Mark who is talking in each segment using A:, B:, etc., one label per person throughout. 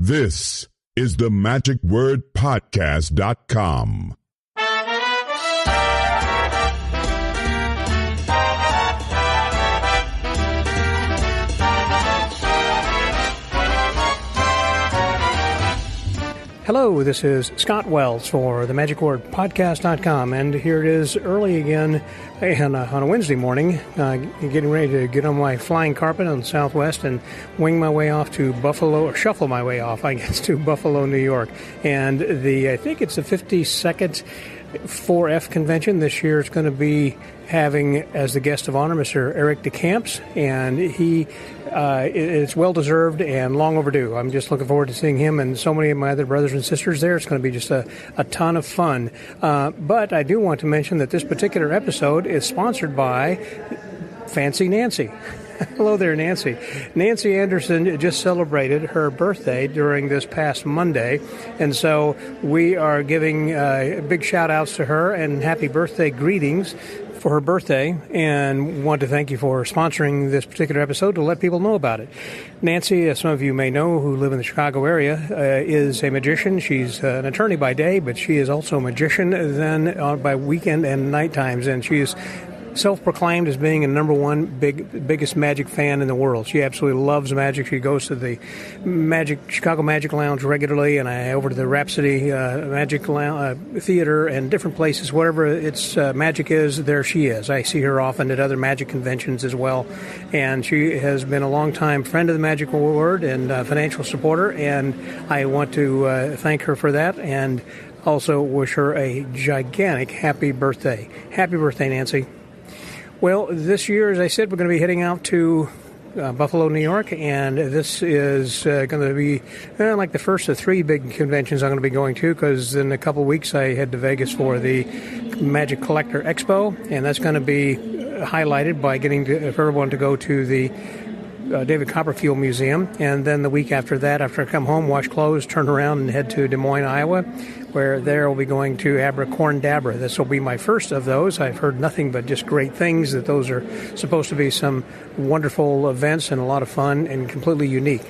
A: This is the magicwordpodcast.com.
B: Hello, this is Scott Wells for the magicwordpodcast.com, and here it is early again on a Wednesday morning, getting ready to get on my flying carpet on the Southwest and wing my way off to Buffalo, or shuffle my way off, I guess, to Buffalo, New York. And I think it's the 52nd 4F convention. This year it's going to be having as the guest of honor Mr. Eric DeCamps, and he it's well-deserved and long overdue. I'm just looking forward to seeing him and so many of my other brothers and sisters there. It's going to be just a ton of fun. But I do want to mention that this particular episode is sponsored by Fancy Nancy. Hello there, Nancy. Nancy Anderson just celebrated her birthday during this past Monday, and so we are giving big shout-outs to her and happy birthday greetings for her birthday, and want to thank you for sponsoring this particular episode to let people know about it. Nancy, as some of you may know who live in the Chicago area, is a magician. She's an attorney by day, but she is also a magician then by weekend and night times, and she is self-proclaimed as being a number one biggest magic fan in the world. She absolutely loves magic. She goes to the Chicago Magic Lounge regularly, and over to the Rhapsody Magic Theater and different places. Wherever its magic is, there she is. I see her often at other magic conventions as well, and she has been a long-time friend of the Magic Word and financial supporter, and I want to thank her for that and also wish her a gigantic happy birthday. Happy birthday, Nancy. Well, this year, as I said, we're going to be heading out to Buffalo, New York, and this is going to be like the first of three big conventions I'm going to be going to, because in a couple of weeks I head to Vegas for the Magic Collector Expo, and that's going to be highlighted by getting everyone to go to the David Copperfield Museum, and then the week after that, after I come home, wash clothes, turn around and head to Des Moines, Iowa, where there we'll be going to Abracorndabra. This will be my first of those. I've heard nothing but just great things, that those are supposed to be some wonderful events and a lot of fun and completely unique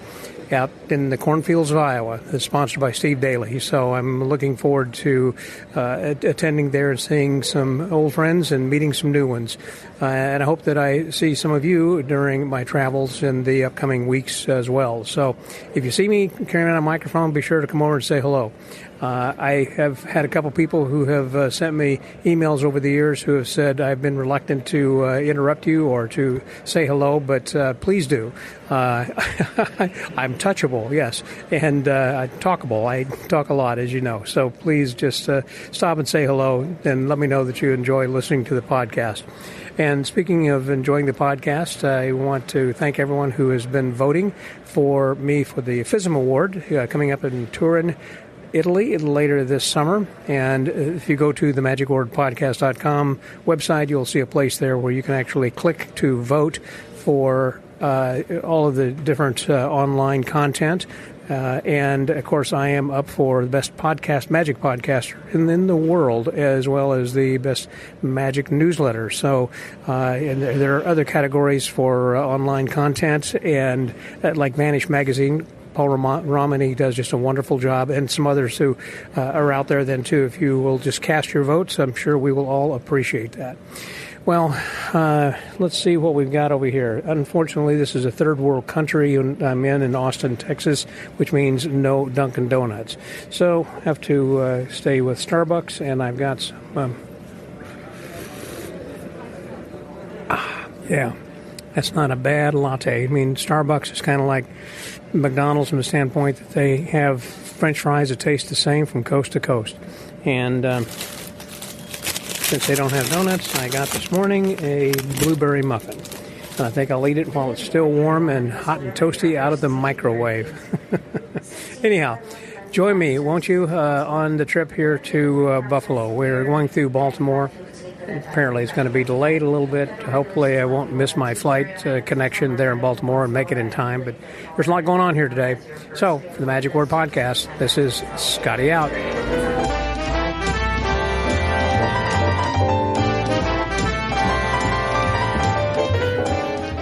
B: out in the cornfields of Iowa. It's sponsored by Steve Daly, so I'm looking forward to attending there and seeing some old friends and meeting some new ones. And I hope that I see some of you during my travels in the upcoming weeks as well. So if you see me carrying a microphone, be sure to come over and say hello. I have had a couple people who have sent me emails over the years who have said I've been reluctant to interrupt you or to say hello, but please do. I'm touchable, yes, and talkable. I talk a lot, as you know, so please just stop and say hello and let me know that you enjoy listening to the podcast. And speaking of enjoying the podcast, I want to thank everyone who has been voting for me for the FISM Award coming up in Turin, Italy later this summer. And if you go to the magicwordpodcast.com website, you'll see a place there where you can actually click to vote for all of the different online content. And, of course, I am up for the best magic podcaster in the world, as well as the best magic newsletter. So and there are other categories for online content, and like Vanish Magazine, Paul Romani does just a wonderful job, and some others who are out there then, too. If you will just cast your votes, I'm sure we will all appreciate that. Well, let's see what we've got over here. Unfortunately, this is a third world country I'm in Austin, Texas, which means no Dunkin' Donuts. So I have to stay with Starbucks, and I've got some... yeah, that's not a bad latte. I mean, Starbucks is kind of like McDonald's from the standpoint that they have French fries that taste the same from coast to coast. And... since they don't have donuts, I got this morning a blueberry muffin. And I think I'll eat it while it's still warm and hot and toasty out of the microwave. Anyhow, join me, won't you, on the trip here to Buffalo. We're going through Baltimore. Apparently it's going to be delayed a little bit. Hopefully I won't miss my flight connection there in Baltimore and make it in time. But there's a lot going on here today. So, for the Magic Word Podcast, this is Scotty out.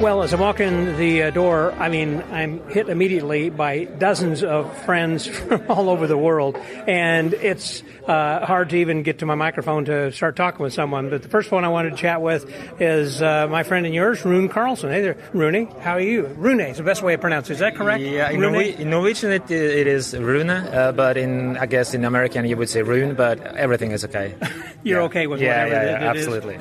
B: Well, as I walk in the door, I mean, I'm hit immediately by dozens of friends from all over the world, and it's hard to even get to my microphone to start talking with someone. But the first one I wanted to chat with is my friend and yours, Rune Carlson. Hey there, Rune. How are you? Rune is the best way to pronounce it. Is that correct?
C: Yeah, in Norwegian it is Rune, but I guess in American you would say Rune, but everything is okay.
B: You're okay with whatever it is?
C: Absolutely.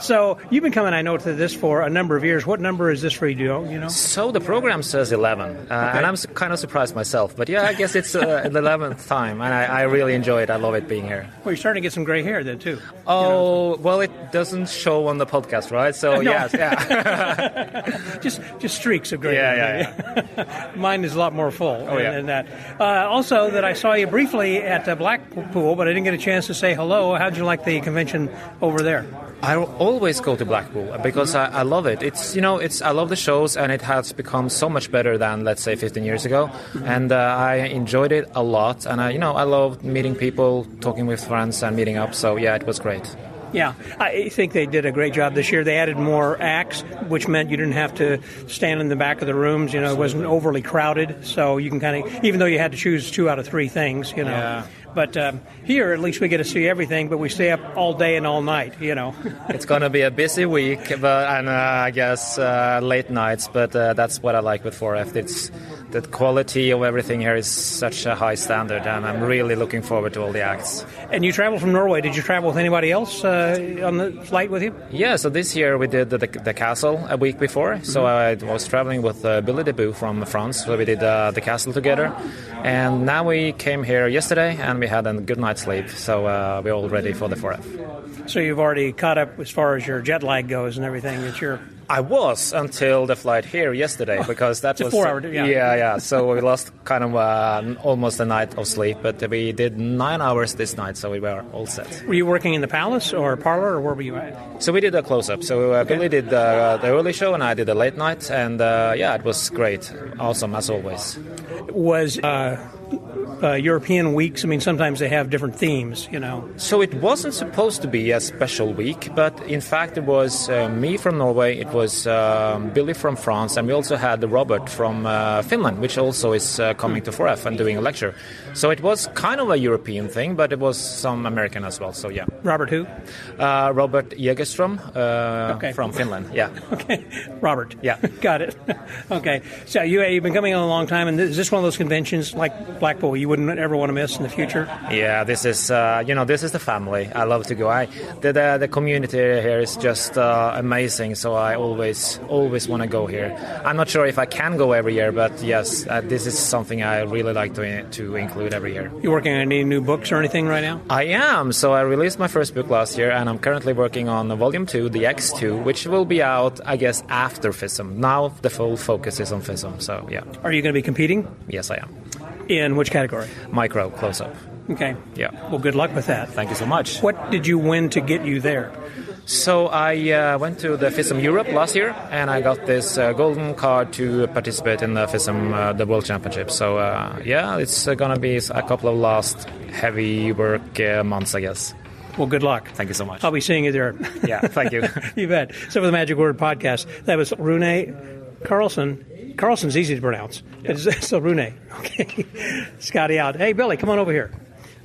B: So you've been coming, I know, to this for a number of years. What number is this for you? Do you know?
C: So the program says 11, and I'm kind of surprised myself. But yeah, I guess it's the 11th time, and I really enjoy it. I love it being here.
B: Well, you're starting to get some gray hair then, too.
C: Oh, well, it doesn't show on the podcast, right? So,
B: no.
C: Yes, yeah.
B: just streaks of gray hair. Yeah. Mine is a lot more full than that. Also, that I saw you briefly at Blackpool, but I didn't get a chance to say hello. How'd you like the convention over there?
C: I always go to Blackpool because I love it. I love the shows, and it has become so much better than, let's say, 15 years ago. And I enjoyed it a lot. And I love meeting people, talking with friends, and meeting up. So yeah, it was great.
B: Yeah, I think they did a great job this year. They added more acts, which meant you didn't have to stand in the back of the rooms. It wasn't overly crowded, so you can kind of, even though you had to choose 2 out of 3 things,
C: Yeah.
B: But here, at least we get to see everything, but we stay up all day and all night,
C: It's going to be a busy week, and I guess late nights, but that's what I like with 4F. It's the quality of everything here is such a high standard, and I'm really looking forward to all the acts.
B: And you traveled from Norway. Did you travel with anybody else on the flight with you?
C: Yeah, so this year we did the Castle a week before. So I was traveling with Billy Debu from France, so we did the Castle together. And now we came here yesterday, and we had a good night's sleep, so we're all ready for the 4F.
B: So you've already caught up as far as your jet lag goes and everything.
C: I was until the flight here yesterday, because that was
B: 4 hour.
C: Yeah. So we lost kind of almost a night of sleep, but we did 9 hours this night, so we were all set.
B: Were you working in the Palace or Parlor, or where were you at?
C: So we did a close-up. So Billy did the early show, and I did the late night, and it was great. Awesome, as always.
B: Was European weeks, sometimes they have different themes,
C: So it wasn't supposed to be a special week, but in fact it was me from Norway, it was Billy from France, and we also had Robert from Finland, which also is coming to 4F and doing a lecture. So it was kind of a European thing, but it was some American as well, so yeah.
B: Robert who?
C: Robert Jägerström from Finland, yeah.
B: Okay, Robert.
C: Yeah.
B: Got it. Okay, so you've been coming on a long time, and is this one of those conventions like Blackpool you wouldn't ever want to miss in the future?
C: Yeah, this is this is the family. I love to go. The community here is just amazing, so I always want to go here. I'm not sure if I can go every year, but yes, this is something I really like to include every year.
B: You working on any new books or anything right now?
C: I am. So I released my first book last year, and I'm currently working on Volume 2, the X2, which will be out, I guess, after FISM. Now the full focus is on FISM, so yeah.
B: Are you going to be competing?
C: Yes, I am.
B: In which category?
C: Micro, close-up.
B: Okay.
C: Yeah.
B: Well, good luck with that.
C: Thank you so much.
B: What did you win to get you there?
C: So I went to the FISM Europe last year, and I got this golden card to participate in the FISM, the World Championship. So, it's going to be a couple of last heavy work months, I guess.
B: Well, good luck.
C: Thank you so much.
B: I'll be seeing you there.
C: Yeah, thank you.
B: You bet. So for the Magic Word Podcast, that was Rune Carlson. Carlson's easy to pronounce. Yeah. So Rune. Okay. Scotty out. Hey, Billy, come on over here.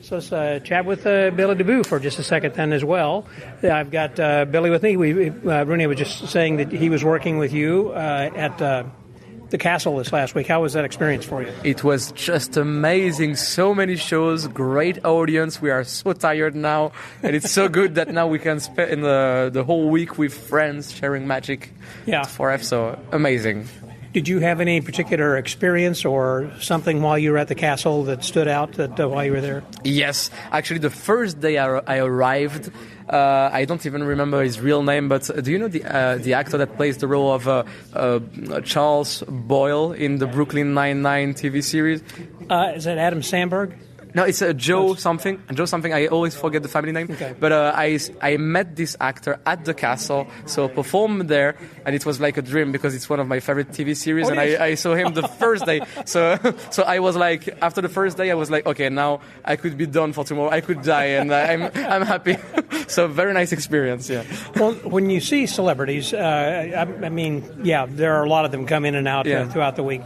B: So let's chat with Billy Debu for just a second then as well. I've got Billy with me. Rune was just saying that he was working with you at the Castle this last week. How was that experience for you?
D: It was just amazing. So many shows, great audience. We are so tired now, and it's so good that now we can spend the whole week with friends sharing magic.
B: Yeah.
D: 4F, so amazing.
B: Did you have any particular experience or something while you were at the Castle that stood out while you were there?
D: Yes. Actually, the first day I arrived, I don't even remember his real name, but do you know the actor that plays the role of Charles Boyle in the Brooklyn Nine-Nine TV series?
B: Is that Adam Sandberg?
D: No, it's Joe something. Joe something. I always forget the family name.
B: Okay.
D: But I met this actor at the castle, so performed there, and it was like a dream because it's one of my favorite TV series, and
B: yes.
D: I saw him the first day. So I was like, after the first day, I was like, okay, now I could be done for tomorrow. I could die, and I'm happy. So very nice experience. Yeah.
B: Well, when you see celebrities, I mean, yeah, there are a lot of them come in and out throughout the week.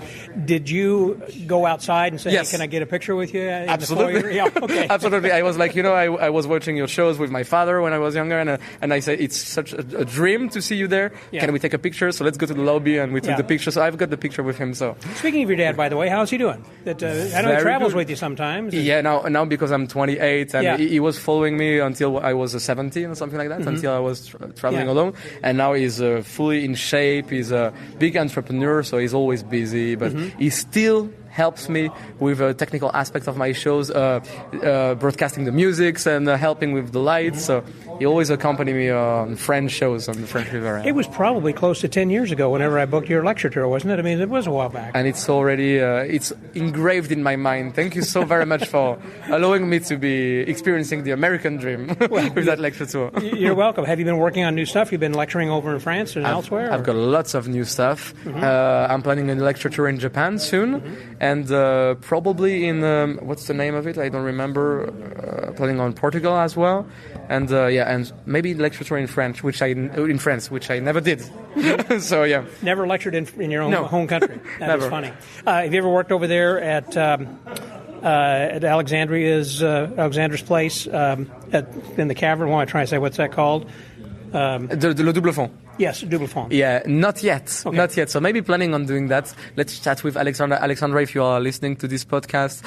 B: Did you go outside and say,
D: Yes.
B: hey, can I get a picture with you? In
D: Absolutely.
B: The foyer? Yeah, okay.
D: Absolutely. I was like, I was watching your shows with my father when I was younger, and I said, it's such a dream to see you there.
B: Yeah.
D: Can we take a picture? So let's go to the lobby, and we took the picture. So I've got the picture with him. So
B: Speaking of your dad, by the way, how's he doing? I know he travels with you sometimes.
D: Yeah, now because I'm 28, and
B: Yeah.
D: he was following me until I was 17 or something like that, until I was traveling alone. And now he's fully in shape. He's a big entrepreneur, so he's always busy, but he still helps me with technical aspects of my shows, broadcasting the musics and helping with the lights. So he always accompanied me on French shows on the French Riviera.
B: It was probably close to 10 years ago whenever I booked your lecture tour, wasn't it? I mean, it was a while back.
D: And it's already it's engraved in my mind. Thank you so very much for allowing me to be experiencing the American dream with that lecture tour.
B: You're welcome. Have you been working on new stuff? You've been lecturing over in France and elsewhere?
D: I've got lots of new stuff. I'm planning a lecture tour in Japan soon, and probably in what's the name of it? I don't remember. Planning on Portugal as well, and and maybe lecture tour in France, which I never did. So yeah,
B: Never lectured in your own home country. That is
D: Never.
B: funny. Have you ever worked over there at Alexandra's place in the cavern? What am I trying to say? What's that called?
D: the Le Double Fond.
B: Yes, Double Fond.
D: Yeah, not yet.
B: Okay.
D: Not yet. So maybe planning on doing that. Let's chat with Alexandra. Alexandra, if you are listening to this podcast,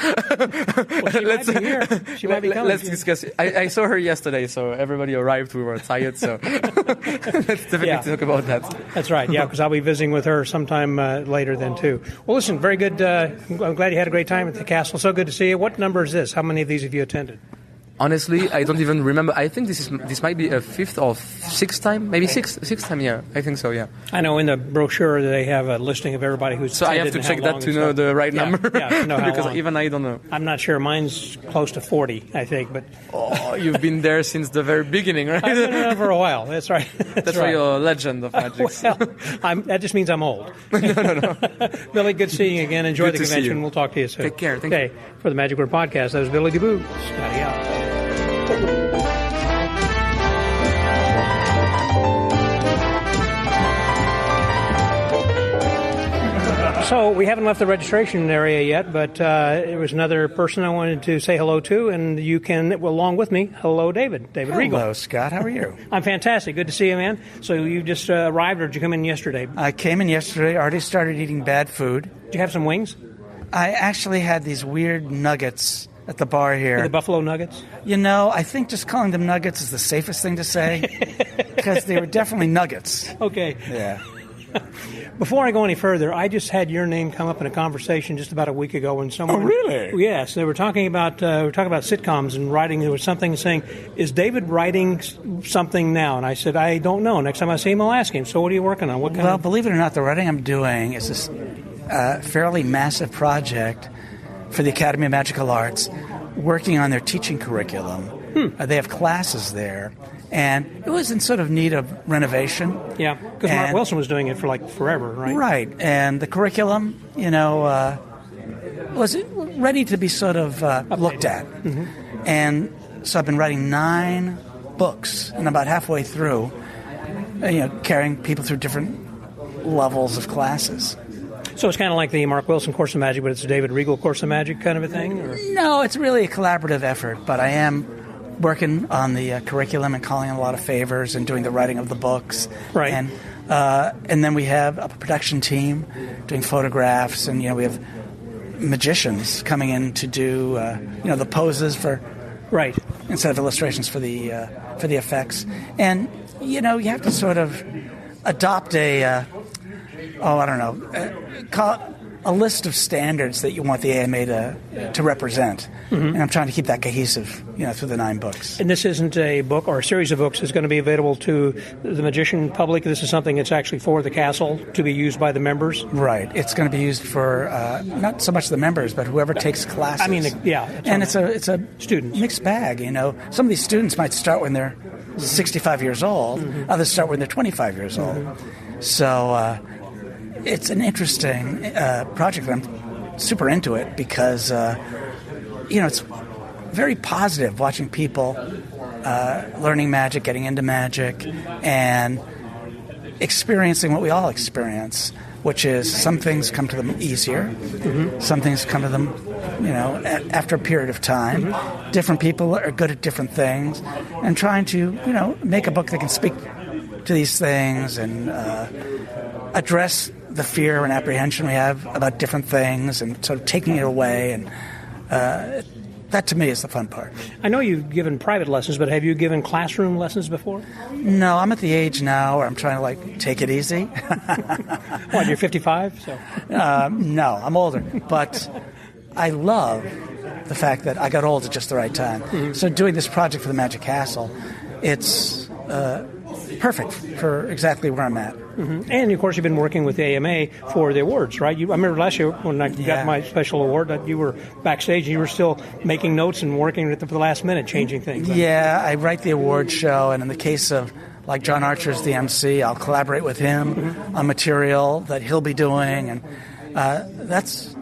B: She might be here. She might be coming.
D: Let's discuss. I saw her yesterday, so everybody arrived. We were tired, so let's definitely talk about that.
B: That's right, yeah, because I'll be visiting with her sometime later then, too. Well, listen, very good. I'm glad you had a great time at the castle. So good to see you. What number is this? How many of these have you attended?
D: Honestly, I don't even remember. I think this might be a fifth or sixth time, maybe sixth time. Yeah, I think so. Yeah.
B: I know in the brochure they have a listing of everybody who's
D: So I have
B: attended
D: to
B: and
D: check
B: how
D: that
B: long
D: to
B: and
D: know
B: stuff.
D: the right number.
B: Yeah, to know how
D: because
B: long.
D: even I don't know.
B: I'm not sure. Mine's close to 40, I think, but
D: Oh, you've been there since the very beginning, right?
B: I've been around for a while. That's right.
D: That's why
B: right.
D: you're a legend of magic.
B: Well, that just means I'm old. No. Billy, good seeing you again. Enjoy
D: Good
B: the
D: to see
B: convention.
D: you.
B: We'll talk to you soon.
D: Take care. Thank you.
B: Okay, for the Magic Word Podcast, that was Billy Debu. Scotty out. So we haven't left the registration area yet, but it was another person I wanted to say hello to, and you can, along with me, hello, David Regal.
E: Hello, Scott. How are you?
B: I'm fantastic. Good to see you, man. So you just arrived, or did you come in yesterday?
E: I came in yesterday, already started eating bad food.
B: Did you have some wings?
E: I actually had these weird nuggets at the bar here.
B: The buffalo nuggets?
E: You know, I think just calling them nuggets is the safest thing to say, because they were definitely nuggets.
B: Okay.
E: Yeah.
B: Before I go any further, I just had your name come up in a conversation just about a week ago when someone...
E: Oh, really?
B: Yes, they were talking about sitcoms and writing. There was something saying, "Is David writing something now?" And I said, "I don't know. Next time I see him, I'll ask him." So what are you working on? What kind
E: Well,
B: of...
E: believe it or not, the writing I'm doing is this fairly massive project for the Academy of Magical Arts, working on their teaching curriculum. They have classes there, and it was in sort of need of renovation.
B: Yeah, because Mark
E: And-
B: Wilson was doing it for like forever, right?
E: Right, and the curriculum, was ready to be sort of looked at. And so I've been writing 9 books, and about halfway through, carrying people through different levels of classes.
B: So it's kind of like the Mark Wilson Course of Magic, but it's a David Regal Course of Magic kind of a thing? Or?
E: No, it's really a collaborative effort, but I am working on the curriculum and calling in a lot of favors and doing the writing of the books.
B: Right.
E: And then we have a production team doing photographs, and we have magicians coming in to do the poses for
B: Right.
E: instead of illustrations for the effects. And you have to sort of adopt a a list of standards that you want the AMA to represent. And I'm trying to keep that cohesive, through the 9 books.
B: And this isn't a book or a series of books that's going to be available to the magician public. This is something that's actually for the castle to be used by the members.
E: Right. It's going to be used for not so much the members, but whoever takes classes.
B: I mean,
E: and it's a
B: students.
E: Mixed bag. Some of these students might start when they're 65 years old. Others start when they're 25 years old. So it's an interesting project. I'm super into it because, it's very positive watching people learning magic, getting into magic, and experiencing what we all experience, which is some things come to them easier, some things come to them, after a period of time. Different people are good at different things, and trying to, make a book that can speak to these things and address the fear and apprehension we have about different things and sort of taking it away. And that, to me, is the fun part.
B: I know you've given private lessons, but have you given classroom lessons before?
E: No, I'm at the age now where I'm trying to, take it easy.
B: What, you're 55? So.
E: No, I'm older. But I love the fact that I got old at just the right time. So doing this project for the Magic Castle, it's perfect for exactly where I'm at.
B: And, of course, you've been working with the AMA for the awards, right? I remember last year when I got my special award that you were backstage and you were still making notes and working at the last minute, changing things.
E: Yeah, I write the award show, and in the case of, John Archer's the MC, I'll collaborate with him on material that he'll be doing, and that's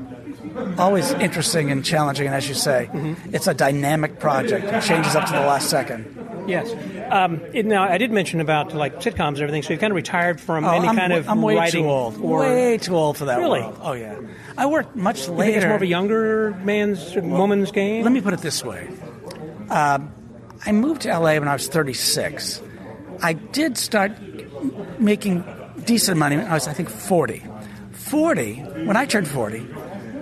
E: always interesting and challenging, and as you say, it's a dynamic project. It changes up to the last second.
B: Yes. Now, I did mention about sitcoms and everything, so you've kind of retired from any kind of
E: I'm way
B: writing.
E: Too old. Way too old for that.
B: Really?
E: World. Oh, yeah. I worked much later.
B: You think it's more of a younger woman's game?
E: Let me put it this way. I moved to L.A. when I was 36. I did start making decent money when I was, I think, 40. When I turned 40,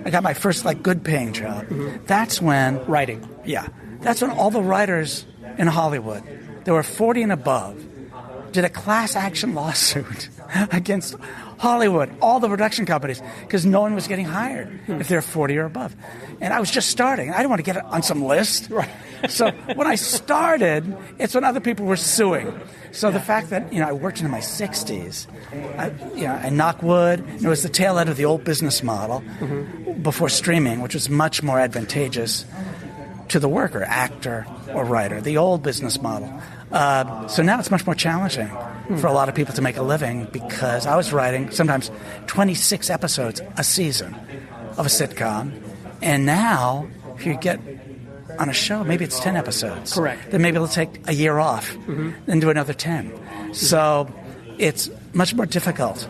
E: I got my first, good-paying job. That's when...
B: Writing.
E: Yeah. That's when all the writers in Hollywood, they were 40 and above, did a class action lawsuit against Hollywood, all the production companies, because no one was getting hired if they're 40 or above. And I was just starting. I didn't want to get it on some list.
B: Right.
E: So when I started, it's when other people were suing. So the fact that, I worked into my 60s, I knock wood. It was the tail end of the old business model before streaming, which was much more advantageous to the worker, actor or writer, the old business model. So now it's much more challenging for a lot of people to make a living because I was writing sometimes 26 episodes a season of a sitcom, and now if you get on a show, maybe it's 10 episodes.
B: Correct.
E: Then maybe it'll take a year off, then do another 10. So it's much more difficult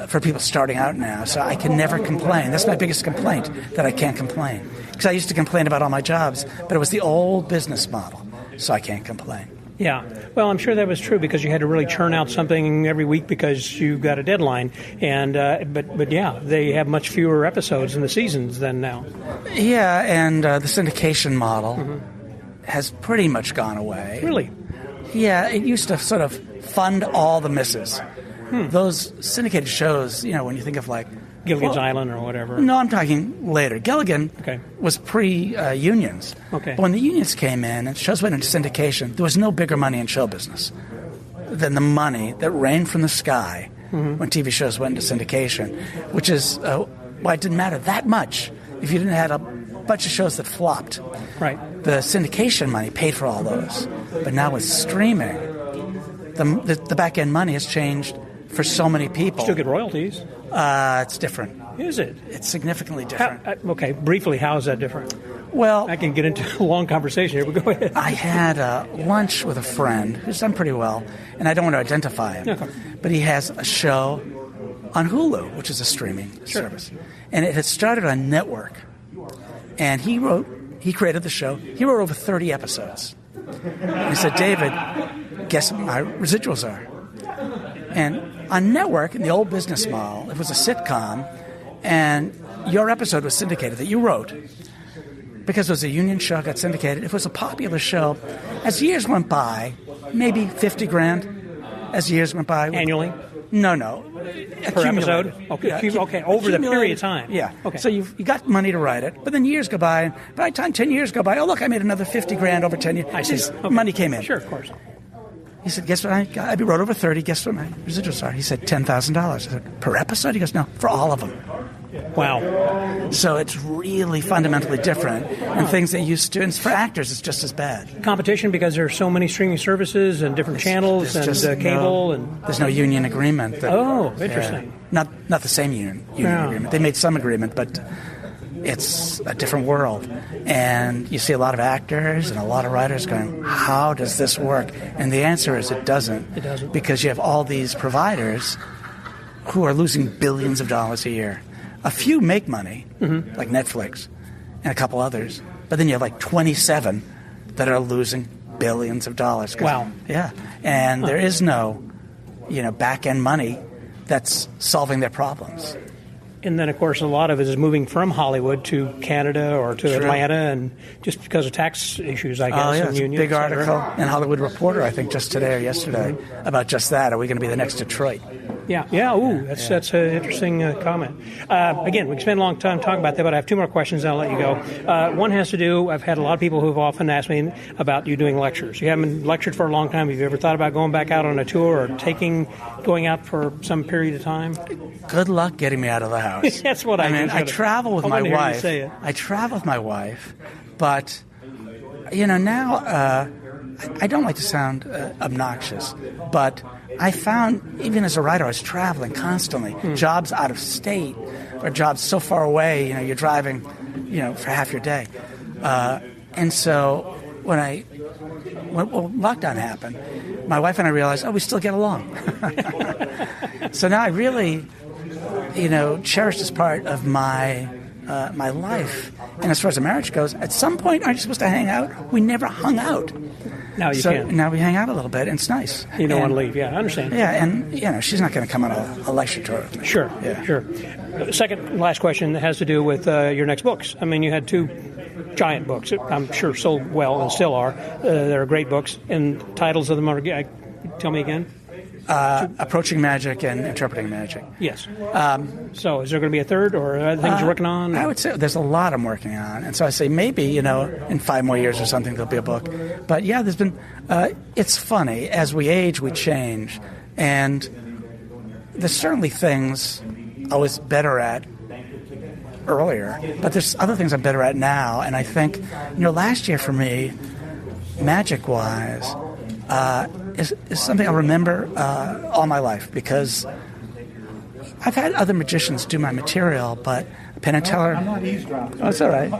E: for people starting out now. So I can never complain. That's my biggest complaint, that I can't complain. Because I used to complain about all my jobs, but it was the old business model, so I can't complain.
B: Yeah. Well, I'm sure that was true because you had to really churn out something every week because you got a deadline. And but yeah, they have much fewer episodes in the seasons than now.
E: Yeah, and the syndication model has pretty much gone away.
B: Really?
E: Yeah, it used to sort of fund all the misses. Those syndicated shows, when you think of
B: Gilligan's Island or whatever.
E: No, I'm talking later. Gilligan
B: Okay.
E: was pre-unions.
B: Okay.
E: But when the unions came in and shows went into syndication, there was no bigger money in show business than the money that rained from the sky when TV shows went into syndication, which is why it didn't matter that much if you didn't have a bunch of shows that flopped.
B: Right.
E: The syndication money paid for all those. But now with streaming, the back-end money has changed for so many people.
B: Still get royalties.
E: It's different.
B: Is it?
E: It's significantly different.
B: Okay, briefly, how is that different?
E: Well,
B: I can get into a long conversation here, but go ahead.
E: I had lunch with a friend who's done pretty well, and I don't want to identify him,
B: Okay.
E: but he has a show on Hulu, which is a streaming service. And it had started on network. And he created the show. He wrote over 30 episodes. And he said, David, guess what my residuals are? And on network, in the old business model, it was a sitcom, and your episode was syndicated that you wrote. Because it was a union show, got syndicated. If it was a popular show, as years went by, maybe $50,000 as years went by.
B: Annually?
E: No.
B: Per episode? Okay, okay, over the period of time.
E: Yeah.
B: Okay.
E: So you got money to write it, but then years go by, and by the time 10 years go by, oh, look, I made another $50,000 over 10 years.
B: I see. Okay.
E: Money came in.
B: Sure, of course.
E: He said, guess what I wrote over 30, guess what my residuals are? He said, $10,000. I said, per episode? He goes, no, for all of them.
B: Wow.
E: So it's really fundamentally different. And things that used to, and for actors, it's just as bad.
B: Competition because there's so many streaming services and different channels and cable.
E: There's no union agreement.
B: Interesting.
E: Not the same union agreement. They made some agreement, but it's a different world. And you see a lot of actors and a lot of writers going, how does this work? And the answer is it doesn't.
B: It doesn't.
E: Because you have all these providers who are losing billions of dollars a year. A few make money, like Netflix and a couple others, but then you have like 27 that are losing billions of dollars.
B: Wow.
E: Yeah. And there is no, back-end money that's solving their problems.
B: And then, of course, a lot of it is moving from Hollywood to Canada or to Atlanta, and just because of tax issues, I guess.
E: Oh, yeah.
B: And
E: It's a big article in Hollywood Reporter, I think, just today or yesterday, about just that. Are we going to be the next Detroit?
B: Yeah. Ooh, that's an interesting comment. Again, we can spend a long time talking about that, but I have two more questions, and I'll let you go. One has to do, I've had a lot of people who have often asked me about you doing lectures. You haven't lectured for a long time. Have you ever thought about going back out on a tour or going out for some period of time?
E: Good luck getting me out of the house.
B: That's what I mean.
E: I travel with my wife. I travel with my wife, but, now I don't like to sound obnoxious, but I found, even as a writer, I was traveling constantly. Jobs out of state or jobs so far away, you're driving, for half your day. And so when lockdown happened, my wife and I realized, we still get along. So now I really, cherish this part of my life. And as far as the marriage goes, at some point, aren't you supposed to hang out? We never hung out.
B: Now you can.
E: Now we hang out a little bit, and it's nice.
B: You don't want to leave, I understand.
E: Yeah, and she's not going to come on a lecture tour with me.
B: Sure. Second, last question has to do with your next books. I mean, you had two giant books, I'm sure sold well and still are. They're great books, and titles of them are, tell me again.
E: Approaching Magic and Interpreting Magic.
B: Yes. So is there going to be a third, or other things you're working on?
E: I would say there's a lot I'm working on. And so I say maybe, in 5 more years or something, there'll be a book. But yeah, there's been, it's funny. As we age, we change. And there's certainly things I was better at earlier, but there's other things I'm better at now. And I think, last year for me, magic-wise, is something I'll remember all my life, because I've had other magicians do my material, but Penn and Teller... I'm not eavesdropping. Oh, it's all right.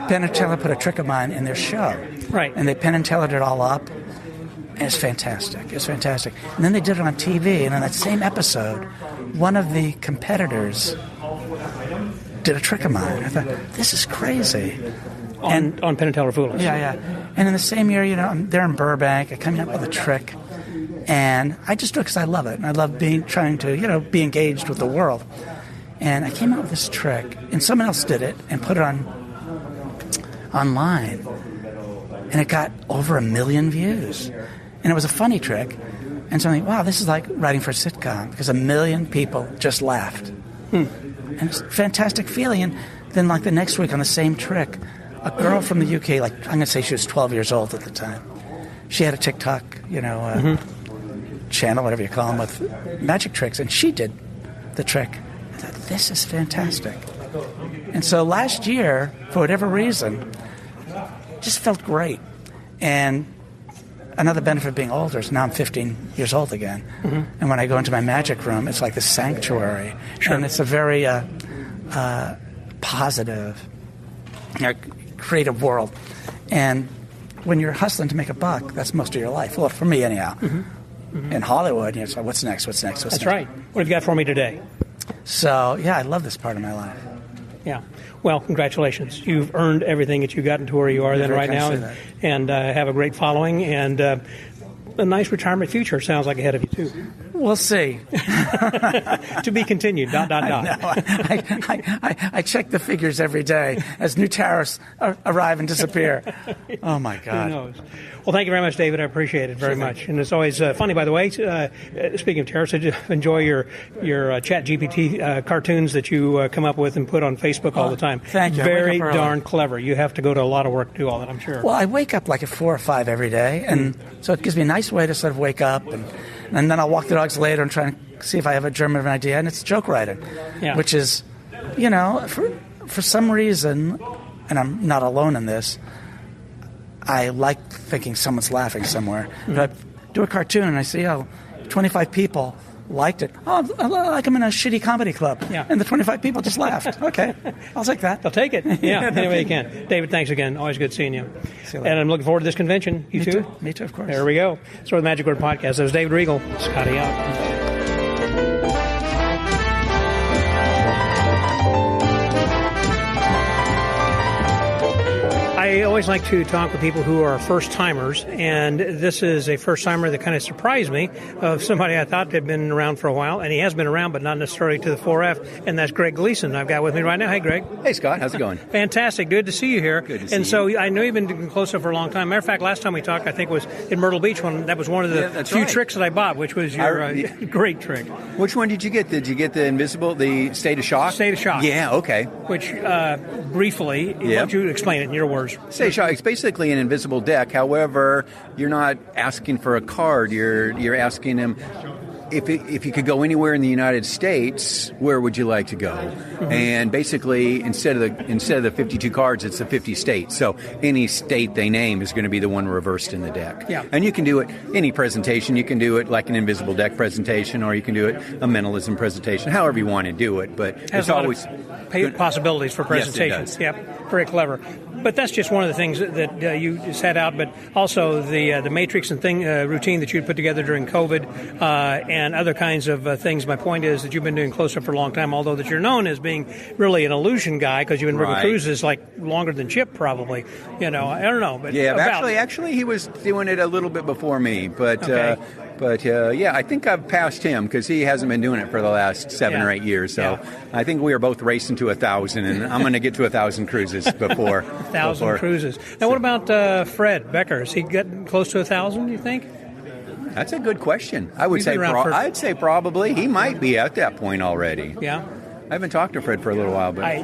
E: Penn and Teller put a trick of mine in their show.
B: Right.
E: And they Penn and Tellered it all up, and it's fantastic. It's fantastic. And then they did it on TV, and in that same episode, one of the competitors did a trick of mine. I thought, this is crazy.
B: On Penn and Teller Foolish.
E: Yeah. And in the same year, I'm there in Burbank. I come up with a trick, and I just do it because I love it, and I love trying to be engaged with the world. And I came up with this trick, and someone else did it and put it online, and it got over 1 million views. And it was a funny trick, and so I'm like, wow, this is like writing for a sitcom, because 1 million people just laughed. And it's a fantastic feeling. And then, like the next week on the same trick, a girl from the UK, I'm going to say she was 12 years old at the time. She had a TikTok, channel, whatever you call them, with magic tricks, and she did the trick. I thought, this is fantastic. And so last year, for whatever reason, just felt great. And another benefit of being older is now I'm 15 years old again. And when I go into my magic room, it's like the sanctuary. Sure. And it's a very positive, creative world. And when you're hustling to make a buck, that's most of your life. Well, for me anyhow. In Hollywood, it's like, what's next?
B: That's right. What have you got for me today?
E: So, yeah, I love this part of my life.
B: Yeah. Well, congratulations. You've earned everything that you've gotten to where you are then right now, and have a great following, and a nice retirement future, sounds like, ahead of you, too.
E: We'll see.
B: To be continued. ...
E: I check the figures every day as new tariffs arrive and disappear. Oh, my God.
B: Who knows? Well, thank you very much, David. I appreciate it very much. And it's always funny, by the way, speaking of tariffs, I just enjoy your Chat GPT cartoons that you come up with and put on Facebook all the time.
E: Thank you.
B: Very darn clever. You have to go to a lot of work to do all that, I'm sure.
E: Well, I wake up like at 4 or 5 every day, and so it gives me a nice way to sort of wake up, and then I'll walk the dogs later and try and see if I have a germ of an idea, and it's joke writing, which is, for some reason, and I'm not alone in this, I like thinking someone's laughing somewhere. But I do a cartoon and I see, 25 people liked it. Oh, like I'm in a shitty comedy club.
B: Yeah.
E: And the 25 people just laughed. Okay, I'll take that.
B: They'll take it. Yeah, any way you can. David, thanks again. Always good seeing you.
E: See you later.
B: And I'm looking forward to this convention. You too?
E: Me too, of course.
B: There we go. So the Magic Word Podcast. That was David Regal. Scotty out. I always like to talk with people who are first-timers, and this is a first-timer that kind of surprised me, of somebody I thought had been around for a while, and he has been around, but not necessarily to the 4F, and that's Greg Gleason I've got with me right now. Hey, Greg.
F: Hey, Scott. How's it going?
B: Fantastic. Good to see you here.
F: Good to see
B: and so
F: you.
B: I know you've been doing close up for a long time. Matter of fact, last time we talked, I think, was in Myrtle Beach. That was one of the few tricks that I bought, which was your great trick.
F: Which one did you get? Did you get the the State of Shock?
B: State of Shock.
F: Yeah, okay.
B: Which, briefly, why don't you explain it in your words?
F: State of Shock. It's basically an invisible deck. However, you're not asking for a card. You're asking him if you could go anywhere in the United States, where would you like to go? Mm-hmm. And basically, instead of the 52 cards, it's the 50 states. So any state they name is going to be the one reversed in the deck.
B: Yeah.
F: And you can do it any presentation. You can do it like an invisible deck presentation, or you can do it a mentalism presentation. However you want to do it, but
B: it's always possibilities for presentations.
F: Yes, it does.
B: Yep, very clever. But that's just one of the things that you set out. But also the matrix and routine that you put together during COVID and other kinds of things. My point is that you've been doing close-up for a long time, although that you're known as being really an illusion guy because you've been rigging cruises like longer than Chip probably. I don't know. But
F: yeah, actually he was doing it a little bit before me. But I think I've passed him because he hasn't been doing it for the last 7 or 8 years. So I think we are both racing to 1,000, and I'm going to get to 1,000 cruises before.
B: 1,000 cruises. Now, what about Fred Breggar? Is he getting close to 1,000, do you think?
F: That's a good question. I'd say probably. He might be at that point already.
B: Yeah.
F: I haven't talked to Fred for a little while, but
B: I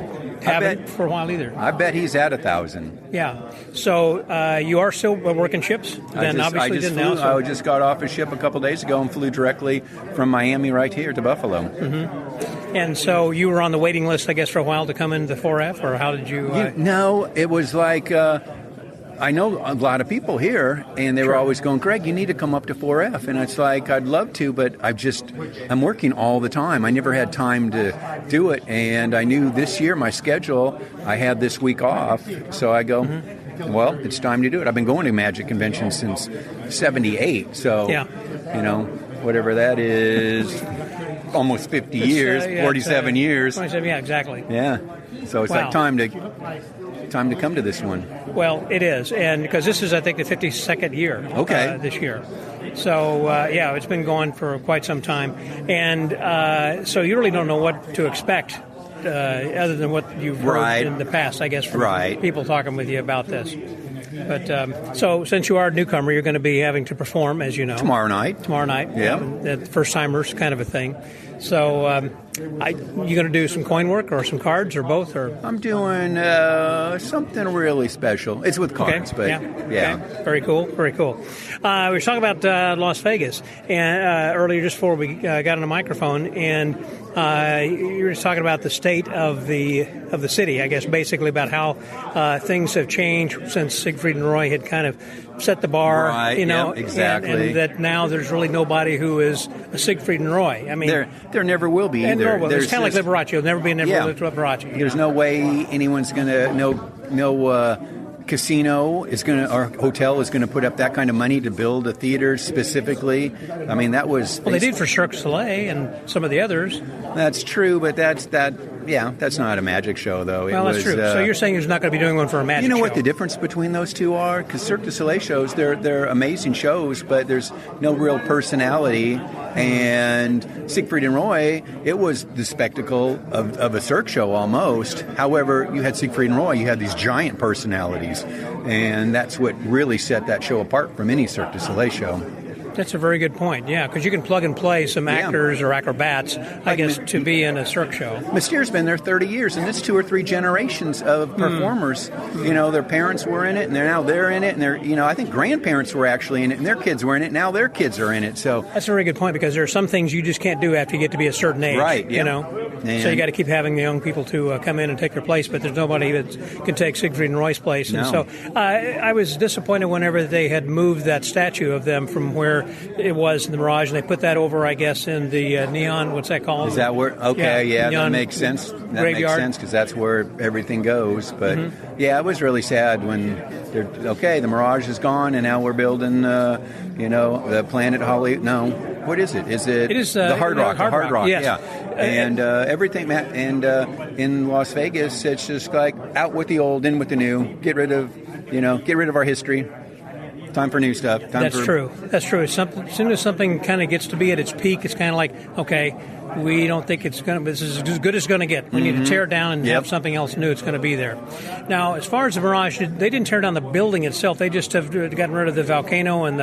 B: haven't for a while either.
F: I bet he's at 1,000.
B: Yeah. So you are still working ships? I
F: just got off a ship a couple days ago and flew directly from Miami right here to Buffalo.
B: Mm-hmm. And so you were on the waiting list, I guess, for a while to come into the 4F, or how did you?
F: No, it was like. I know a lot of people here, and they were always going, Greg, you need to come up to 4F. And it's like, I'd love to, but I'm working all the time. I never had time to do it. And I knew this year, my schedule, I had this week off. So I go, well, it's time to do it. I've been going to Magic Convention since 78. So, whatever that is, almost 50 years, 47 years.
B: 27, yeah, exactly.
F: Yeah. So it's like time to come to this one.
B: Well, it is, and because this is, I think, the 52nd year this year. So, it's been going for quite some time. And so you really don't know what to expect other than what you've heard in the past, I guess, from people talking with you about this. But so since you are a newcomer, you're going to be having to perform, as you know. Tomorrow night. Yeah. First-timers kind of a thing. So you going to do some coin work or some cards or both? Or
F: I'm doing something really special. It's with cards, but
B: Okay. Very cool. Very cool. We were talking about Las Vegas and earlier, just before we got on the microphone, and you were just talking about the state of the city, I guess, basically about how things have changed since Siegfried and Roy had kind of set the bar,
F: exactly.
B: And that now there's really nobody who is a Siegfried and Roy. I mean,
F: there never will be either.
B: It's kind of like Liberace. There'll never be an Liberace.
F: There's no way anyone's going to no casino is going to, or hotel is going to put up that kind of money to build a theater specifically. I mean, that was
B: they did for Cirque du Soleil and some of the others.
F: That's true, but that that's not a magic show, though.
B: Well, that's true. So you're saying you're not going to be doing one for a magic show.
F: You know what the difference between those two are? Because Cirque du Soleil shows, they're amazing shows, but there's no real personality. And Siegfried and Roy, it was the spectacle of a Cirque show almost. However, you had Siegfried and Roy, you had these giant personalities. And that's what really set that show apart from any Cirque du Soleil show.
B: That's a very good point, yeah, because you can plug and play some actors or acrobats, I guess, to be in a Cirque show.
F: Mysterio's been there 30 years, and it's 2 or 3 generations of performers. You know, their parents were in it, and they're in it, and I think grandparents were actually in it, and their kids were in it, now their kids are in it. So
B: that's a very good point, because there are some things you just can't do after you get to be a certain age.
F: Right, yeah.
B: You know? And so you got to keep having the young people to come in and take their place, but there's nobody that can take Siegfried and Roy's place. And so I was disappointed whenever they had moved that statue of them from where it was in the Mirage, and they put that over, I guess, in the neon, what's that called?
F: Is that where? Okay, yeah, that makes sense. That
B: graveyard.
F: Makes sense, because that's where everything goes. But, yeah, it was really sad when, the Mirage is gone, and now we're building, the Planet Hollywood. No, what is it? It is the Hard Rock. The Hard Rock,
B: yes.
F: Yeah. And everything, and in Las Vegas, it's just like out with the old, in with the new. Get rid of our history. Time for new stuff.
B: That's true. That's true. As soon as something kind of gets to be at its peak, it's kind of like, okay, we don't think it's going to. This is as good as it's going to get. We need to tear it down and have something else new. It's going to be there. Now, as far as the Mirage, they didn't tear down the building itself. They just have gotten rid of the volcano and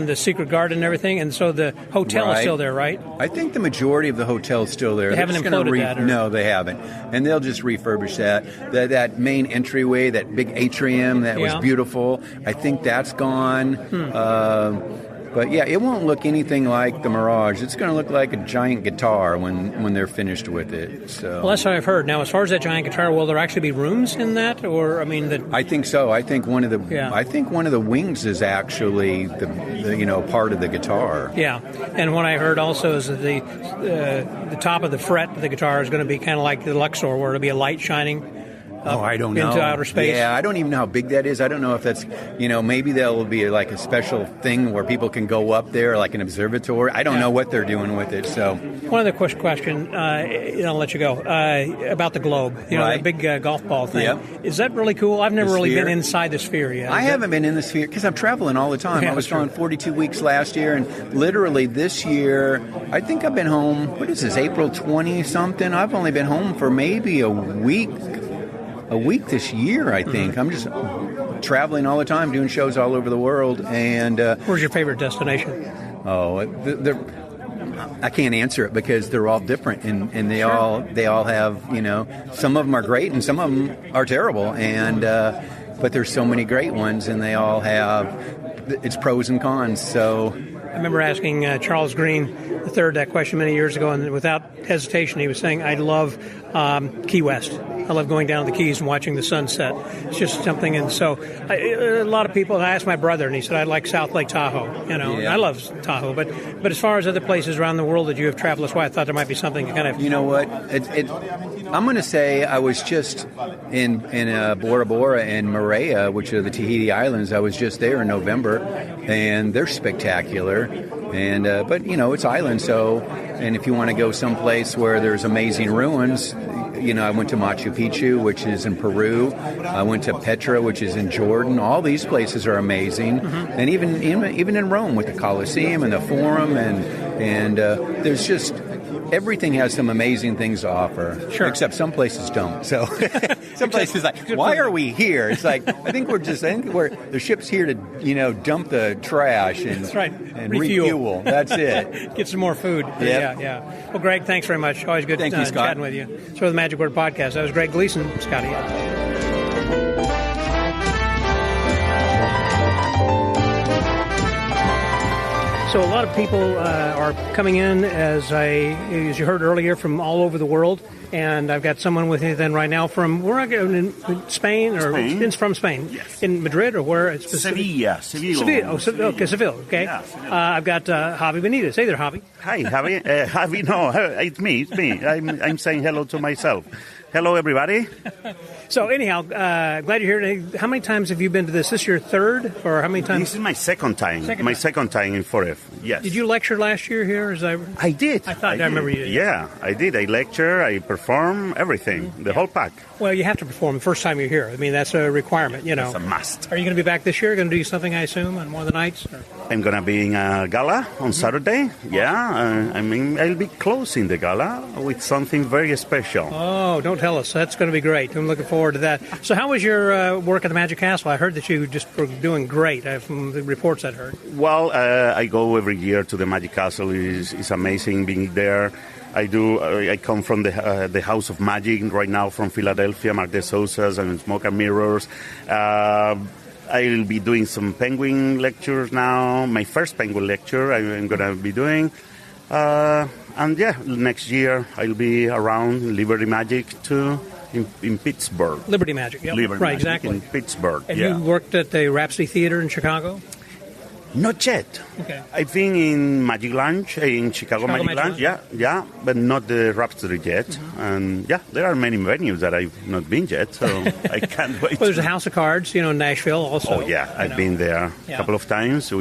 B: the secret garden and everything. And so the hotel is still there, right?
F: I think the majority of the hotel is still there.
B: They haven't imploded that? Or?
F: No, they haven't. And they'll just refurbish that. That main entryway, that big atrium that was beautiful, I think that's gone. But, yeah, it won't look anything like the Mirage. It's going to look like a giant guitar when they're finished with it. So. Well,
B: that's what I've heard. Now, as far as that giant guitar, will there actually be rooms in that? Or,
F: I think so. I think one of the wings is actually the part of the guitar.
B: Yeah. And what I heard also is that the top of the fret of the guitar is going to be kind of like the Luxor, where it'll be a light shining
F: I don't know.
B: Into outer space.
F: Yeah, I don't even know how big that is. I don't know if that's, maybe there'll be like a special thing where people can go up there, like an observatory. I don't know what they're doing with it. So
B: one other question, I'll let you go, about the globe. The big golf ball thing. Yep. Is that really cool? I've never really been inside the Sphere yet.
F: I haven't been in the Sphere because I'm traveling all the time. I was gone 42 weeks last year, and literally this year, I think I've been home, what is this, April 20-something? I've only been home for maybe a week this year, I think. I'm just traveling all the time, doing shows all over the world. And
B: where's your favorite destination?
F: I can't answer it because they're all different, and they all have, some of them are great and some of them are terrible, and but there's so many great ones, and they all have its pros and cons. So
B: I remember asking Charles Green III that question many years ago, and without hesitation, he was saying, I love Key West. I love going down to the Keys and watching the sunset. It's just something. And so a lot of people, I asked my brother, and he said, I like South Lake Tahoe. I love Tahoe. But as far as other places around the world that you have traveled, that's why I thought there might be something kind of...
F: You know what? I'm going to say I was just in Bora Bora and Moorea, which are the Tahiti Islands. I was just there in November, and they're spectacular. And but it's island, so, and if you want to go someplace where there's amazing ruins, I went to Machu Picchu, which is in Peru. I went to Petra, which is in Jordan. All these places are amazing, and even in Rome with the Colosseum and the Forum, and there's just everything has some amazing things to offer.
B: Sure.
F: Except some places don't. So some places like, why are we here? It's like I think the ship's here to dump the trash and
B: that's right.
F: And refuel. That's it.
B: Get some more food.
F: Yep.
B: Yeah. Well, Greg, thanks very much. Always good
F: Thank you, Scott.
B: chatting with you. So the Magic Word Podcast. That was Greg Gleason, Scotty. So a lot of people are coming in, as you heard earlier, from all over the world. And I've got someone with me then right now from, where are you, in Spain? It's from Spain.
G: Yes.
B: In Madrid, or where?
G: Sevilla.
B: Seville. Okay, Seville. Okay.
G: Yeah, Seville.
B: I've got Javi Benitez. Hey there, Javi.
G: Hi, Javi. Javi, no, it's me. I'm saying hello to myself. Hello, everybody.
B: So anyhow, glad you're here. How many times have you been to this? Is this your third, or how many times?
G: This is my second time. Second time in 4F, yes.
B: Did you lecture last year here?
G: I did.
B: I remember you.
G: Yeah, I did. I lecture, I perform, everything, the whole pack.
B: Well, you have to perform the first time you're here. I mean, that's a requirement, you know.
G: It's a must.
B: Are you going to be back this year? Going to do something, I assume, on one of the nights? Or?
G: I'm going to be in a gala on Saturday. Yeah, I'll be closing the gala with something very special.
B: Oh, don't tell us. That's going to be great. I'm looking forward to that. So how was your work at the Magic Castle? I heard that you just were doing great from the reports I'd heard.
G: Well, I go every year to the Magic Castle. It's amazing being there. I come from the House of Magic right now from Philadelphia, Mark de Sousa's and Smoke and Mirrors. I'll be doing some penguin lectures now. My first penguin lecture I'm going to be doing. And yeah, next year I'll be around Liberty Magic too in Pittsburgh.
B: Liberty Magic, yeah.
G: Liberty
B: right,
G: Magic
B: exactly.
G: in Pittsburgh,
B: And
G: yeah.
B: you worked at the Rhapsody Theater in Chicago?
G: Not yet.
B: Okay.
G: I've been in Magic Lounge, in Chicago Magic Lounge, yeah, but not the Rhapsody yet. Mm-hmm. And yeah, there are many venues that I've not been yet, so I can't wait.
B: Well, there's a House of Cards, in Nashville also.
G: Oh, yeah, I've been there a couple of times.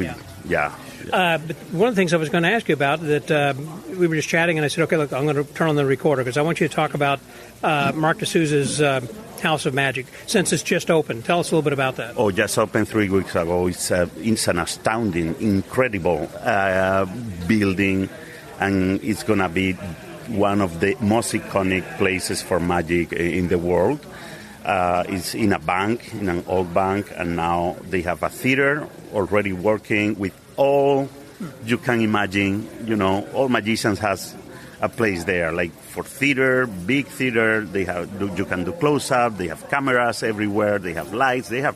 G: Yeah.
B: But one of the things I was going to ask you about, that we were just chatting, and I said, okay, look, I'm going to turn on the recorder because I want you to talk about Mark de Sousa's House of Magic, since it's just opened. Tell us a little bit about that.
G: Oh, just opened 3 weeks ago. It's an astounding, incredible building, and it's going to be one of the most iconic places for magic in the world. It's in a bank, in an old bank, and now they have a theater already working with all you can imagine. All magicians has a place there, like for theater, big theater. You can do close-up. They have cameras everywhere. They have lights. They have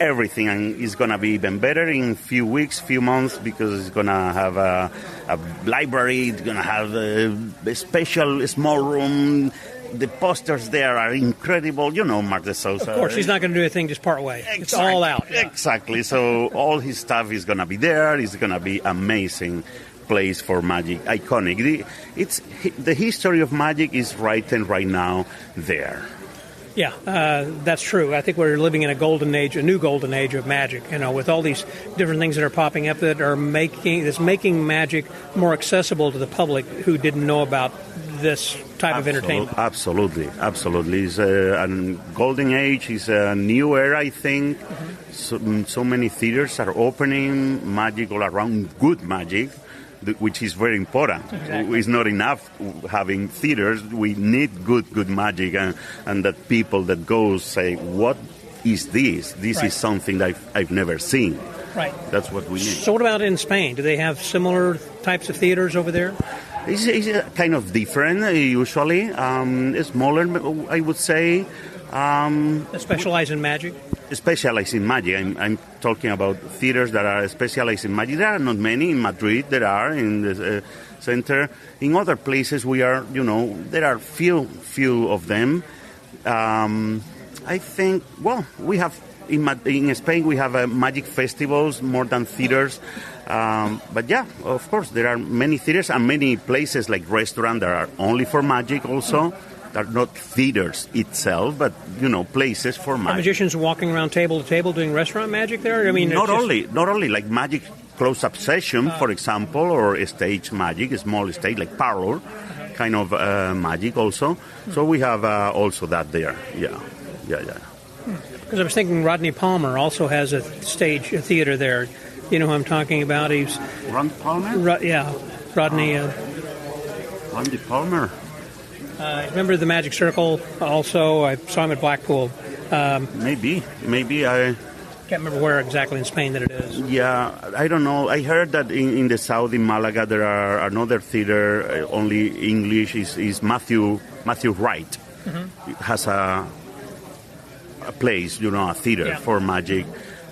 G: everything, and it's going to be even better in few weeks, few months, because it's going to have a library. It's going to have a special small room. The posters there are incredible. Mark de Sousa.
B: Of course, he's not going to do anything just part way. Exactly. It's all out. Yeah.
G: Exactly. So all his stuff is going to be there. It's going to be amazing place for magic, iconic. The history of magic is right now there.
B: Yeah, that's true. I think we're living in a new golden age of magic. With all these different things that are popping up that are making magic more accessible to the public who didn't know about this type of entertainment.
G: Absolutely. It's a golden age. It's a new era, I think. Mm-hmm. So many theaters are opening, magic all around, good magic, which is very important. Exactly. It's not enough having theaters. We need good magic, and that people that go say, what is this? This is something that I've never seen.
B: Right.
G: That's what we need.
B: So what about in Spain? Do they have similar types of theaters over there?
G: It's kind of different, usually. Smaller, I would say.
B: Specialize in magic?
G: Specialize in magic. I'm talking about theaters that are specialized in magic. There are not many. In Madrid, there are in the center. In other places, there are few of them. I think, we have, in Spain, we have magic festivals more than theaters. But yeah, of course, there are many theaters and many places like restaurants that are only for magic also. They're not theaters itself, but, places for magic.
B: Are magicians walking around table to table doing restaurant magic there? I mean,
G: not only like magic close-up session, for example, or stage magic, a small stage like parlor kind of magic also. So we have also that there. Yeah.
B: Because I was thinking Rodney Palmer also has a theater there. You know who I'm talking about? He's
G: Ron Palmer?
B: Rodney.
G: Rodney Palmer.
B: Remember the Magic Circle also? I saw him at Blackpool.
G: Maybe I
B: can't remember where exactly in Spain that it is.
G: Yeah, I don't know. I heard that in the south, in Malaga, there are another theater, only English, is Matthew Wright. Mm-hmm. It has a place, a theater for magic.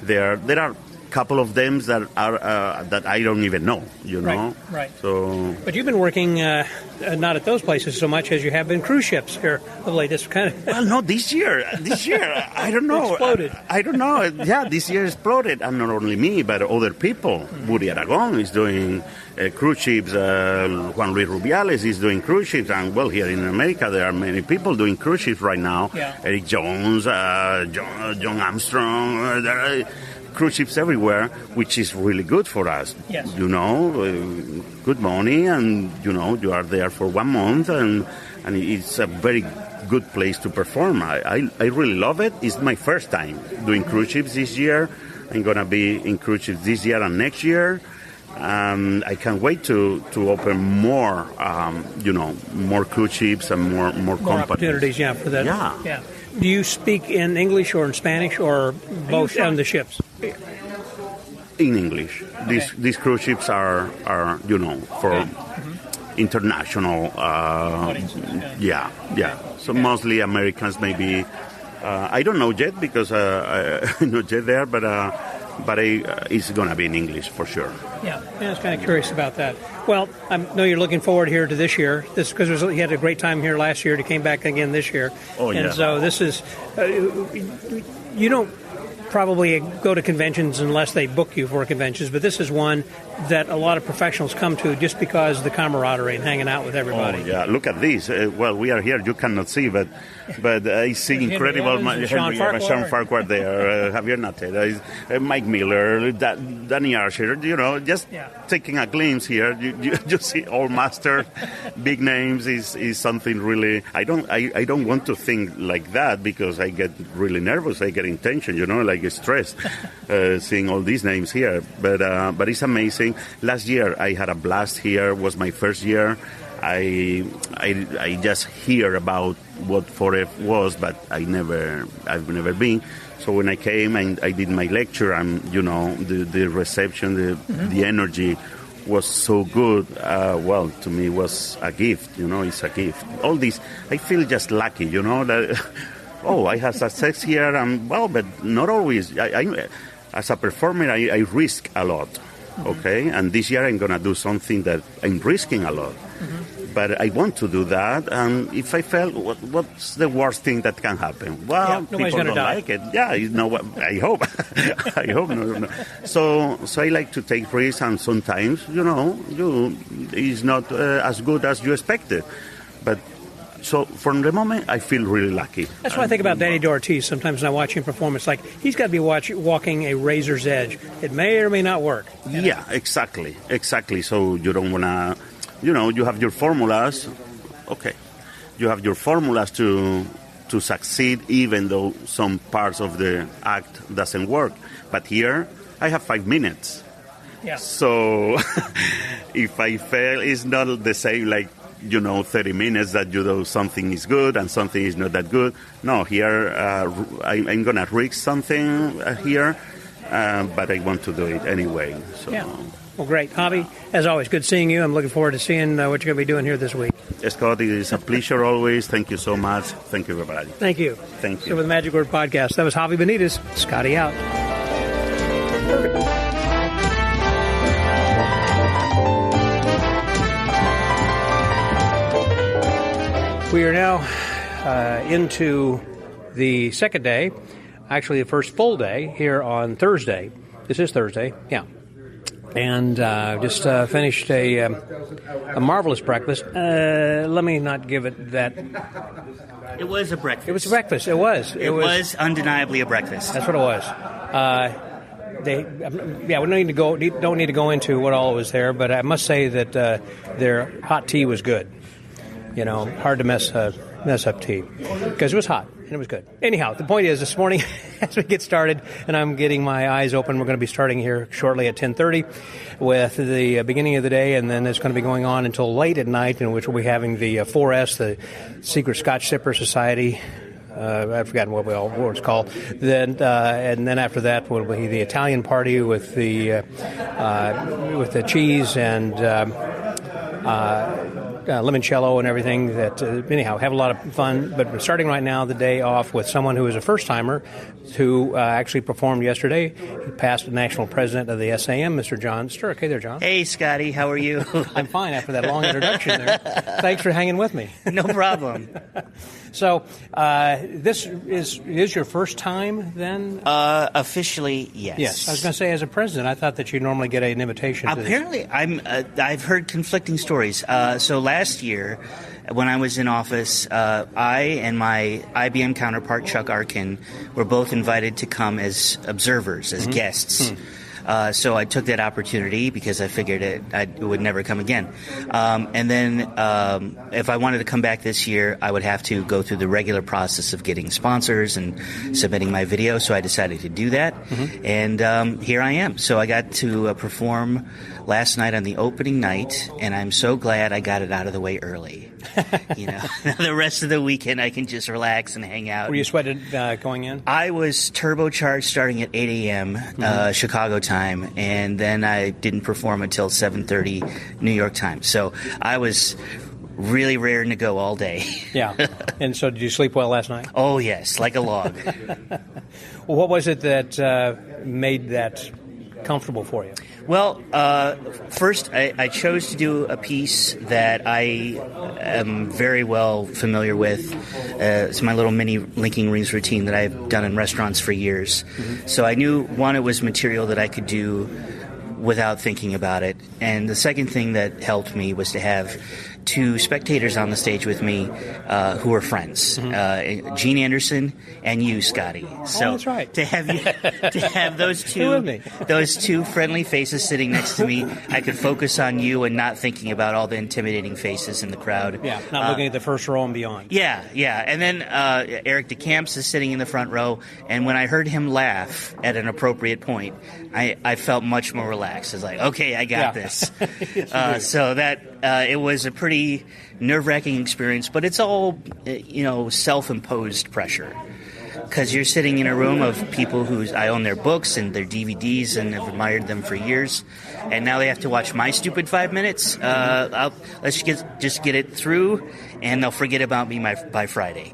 G: There are couple of them that are that I don't even know, you know.
B: Right.
G: So,
B: but you've been working not at those places so much as you have been cruise ships here of late. This kind of
G: well, no, this year, I don't know.
B: Exploded.
G: I don't know. Yeah, this year exploded, and not only me, but other people. Buri Aragon is doing cruise ships. Juan Luis Rubiales is doing cruise ships, and well, here in America, there are many people doing cruise ships right now.
B: Yeah.
G: Eric Jones, John Armstrong. There are cruise ships everywhere, which is really good for us.
B: Yes.
G: You know, good money, and you know, you are there for 1 month, and it's a very good place to perform. I really love it. It's my first time doing cruise ships this year. I'm gonna be in cruise ships this year and next year. I can't wait to open more, more cruise ships and more companies.
B: opportunities, yeah, for that.
G: Yeah.
B: Do you speak in English or in Spanish or both on the ships?
G: In English.
B: Okay.
G: These cruise ships are for international. Yeah. So mostly Americans, maybe. I don't know yet because I'm not yet there, but it's going to be in English for sure.
B: Yeah, I was kind of curious about that. Well, I know you're looking forward here to this year. This because you had a great time here last year. You came back again this year.
G: Oh, yeah.
B: And so this is, you don't probably go to conventions unless they book you for conventions, but this is one that a lot of professionals come to just because of the camaraderie and hanging out with everybody.
G: Oh, yeah, look at this. Well, we are here. You cannot see, but I see incredible. Sean Farquhar there, Javier Natera, Mike Miller, Danny Archer. You know, just taking a glimpse here, you see all master, big names is something really. I don't want to think like that because I get really nervous. I get in tension. You know, like stressed seeing all these names here. But it's amazing. Last year I had a blast here. It was my first year. I just hear about what 4F was, but I've never been. So when I came and I did my lecture, and the reception, the energy was so good. Well, to me, it was a gift. It's a gift. All this, I feel just lucky. That I have success here, but not always. I as a performer, I risk a lot. Okay, and this year I'm going to do something that I'm risking a lot. But I want to do that, and if I fail, what's the worst thing that can happen? Well,
B: nobody's
G: people don't
B: die.
G: like it. Yeah, I hope. I hope no. So I like to take risks, and sometimes, it's not as good as you expected. But so from the moment, I feel really lucky.
B: That's what I think about Danny Ortiz. Sometimes when I watch him perform, it's like he's got to be walking a razor's edge. It may or may not work.
G: Yeah, exactly. So you don't want to, you have your formulas. Okay, you have your formulas to succeed, even though some parts of the act doesn't work. But here, I have 5 minutes.
B: Yeah.
G: So if I fail, it's not the same like 30 minutes that something is good and something is not that good. No, here I'm going to risk something here, but I want to do it anyway. So.
B: Yeah. Well, great. Javi, as always, good seeing you. I'm looking forward to seeing what you're going to be doing here this week.
G: Scott, it is a pleasure always. Thank you so much. Thank you, everybody.
B: Thank you.
G: Thank you.
B: So with the Magic Word Podcast, that was Javi Benitez. Scotty out. We are now into the second day, actually the first full day here on Thursday. This is Thursday, yeah. And just finished a marvelous breakfast. Let me not give it that.
H: It was a breakfast.
B: It was a breakfast. It was.
H: It was undeniably a breakfast.
B: That's what it was. We don't need to go into what all was there, but I must say that their hot tea was good. Hard to mess up tea because it was hot and it was good. Anyhow, the point is this morning as we get started, and I'm getting my eyes open, we're going to be starting here shortly at 10:30 with the beginning of the day, and then it's going to be going on until late at night, in which we'll be having the 4S, the Secret Scotch Sipper Society. I've forgotten what it's called. Then and then after that will be the Italian party with the cheese and limoncello and everything. That anyhow, have a lot of fun. But we're starting right now the day off with someone who is a first-timer who actually performed yesterday. He passed the national president of the SAM, Mr. John Sturk. Hey there, John.
H: Hey, Scotty. How are you?
B: I'm fine after that long introduction there. Thanks for hanging with me.
H: No problem.
B: So this is your first time then?
H: Officially, yes.
B: Yes. I was going to say, as a president, I thought that you normally get an invitation to
H: Apparently, I've heard conflicting stories. So last year, when I was in office, I and my IBM counterpart, Chuck Arkin, were both invited to come as observers, as guests. So I took that opportunity because I figured it would never come again. And then if I wanted to come back this year, I would have to go through the regular process of getting sponsors and submitting my video. So I decided to do that. And here I am. So I got to perform last night on the opening night, and I'm so glad I got it out of the way early. The rest of the weekend I can just relax and hang out.
B: Were you sweated going in?
H: I was turbocharged starting at 8 a.m. Chicago time, and then I didn't perform until 7:30 New York time. So I was really raring to go all day.
B: Yeah. And so did you sleep well last night?
H: Oh, yes, like a log.
B: Well, what was it that made that comfortable for you?
H: Well, first, I chose to do a piece that I am very well familiar with. It's my little mini linking rings routine that I've done in restaurants for years. So I knew, one, it was material that I could do without thinking about it. And the second thing that helped me was to have two spectators on the stage with me who are friends, Gene Anderson and you, Scotty.
B: So that's right.
H: to have those two friendly faces sitting next to me, I could focus on you and not thinking about all the intimidating faces in the crowd.
B: Yeah, not looking at the first row and beyond.
H: Yeah. And then Eric DeCamps is sitting in the front row, and when I heard him laugh at an appropriate point, I felt much more relaxed. I was like, okay, I got this. So that it was a pretty nerve-wracking experience, but it's all, self-imposed pressure. Because you're sitting in a room of people I own their books and their DVDs and have admired them for years, and now they have to watch my stupid 5 minutes. Let's just get it through, and they'll forget about me by Friday.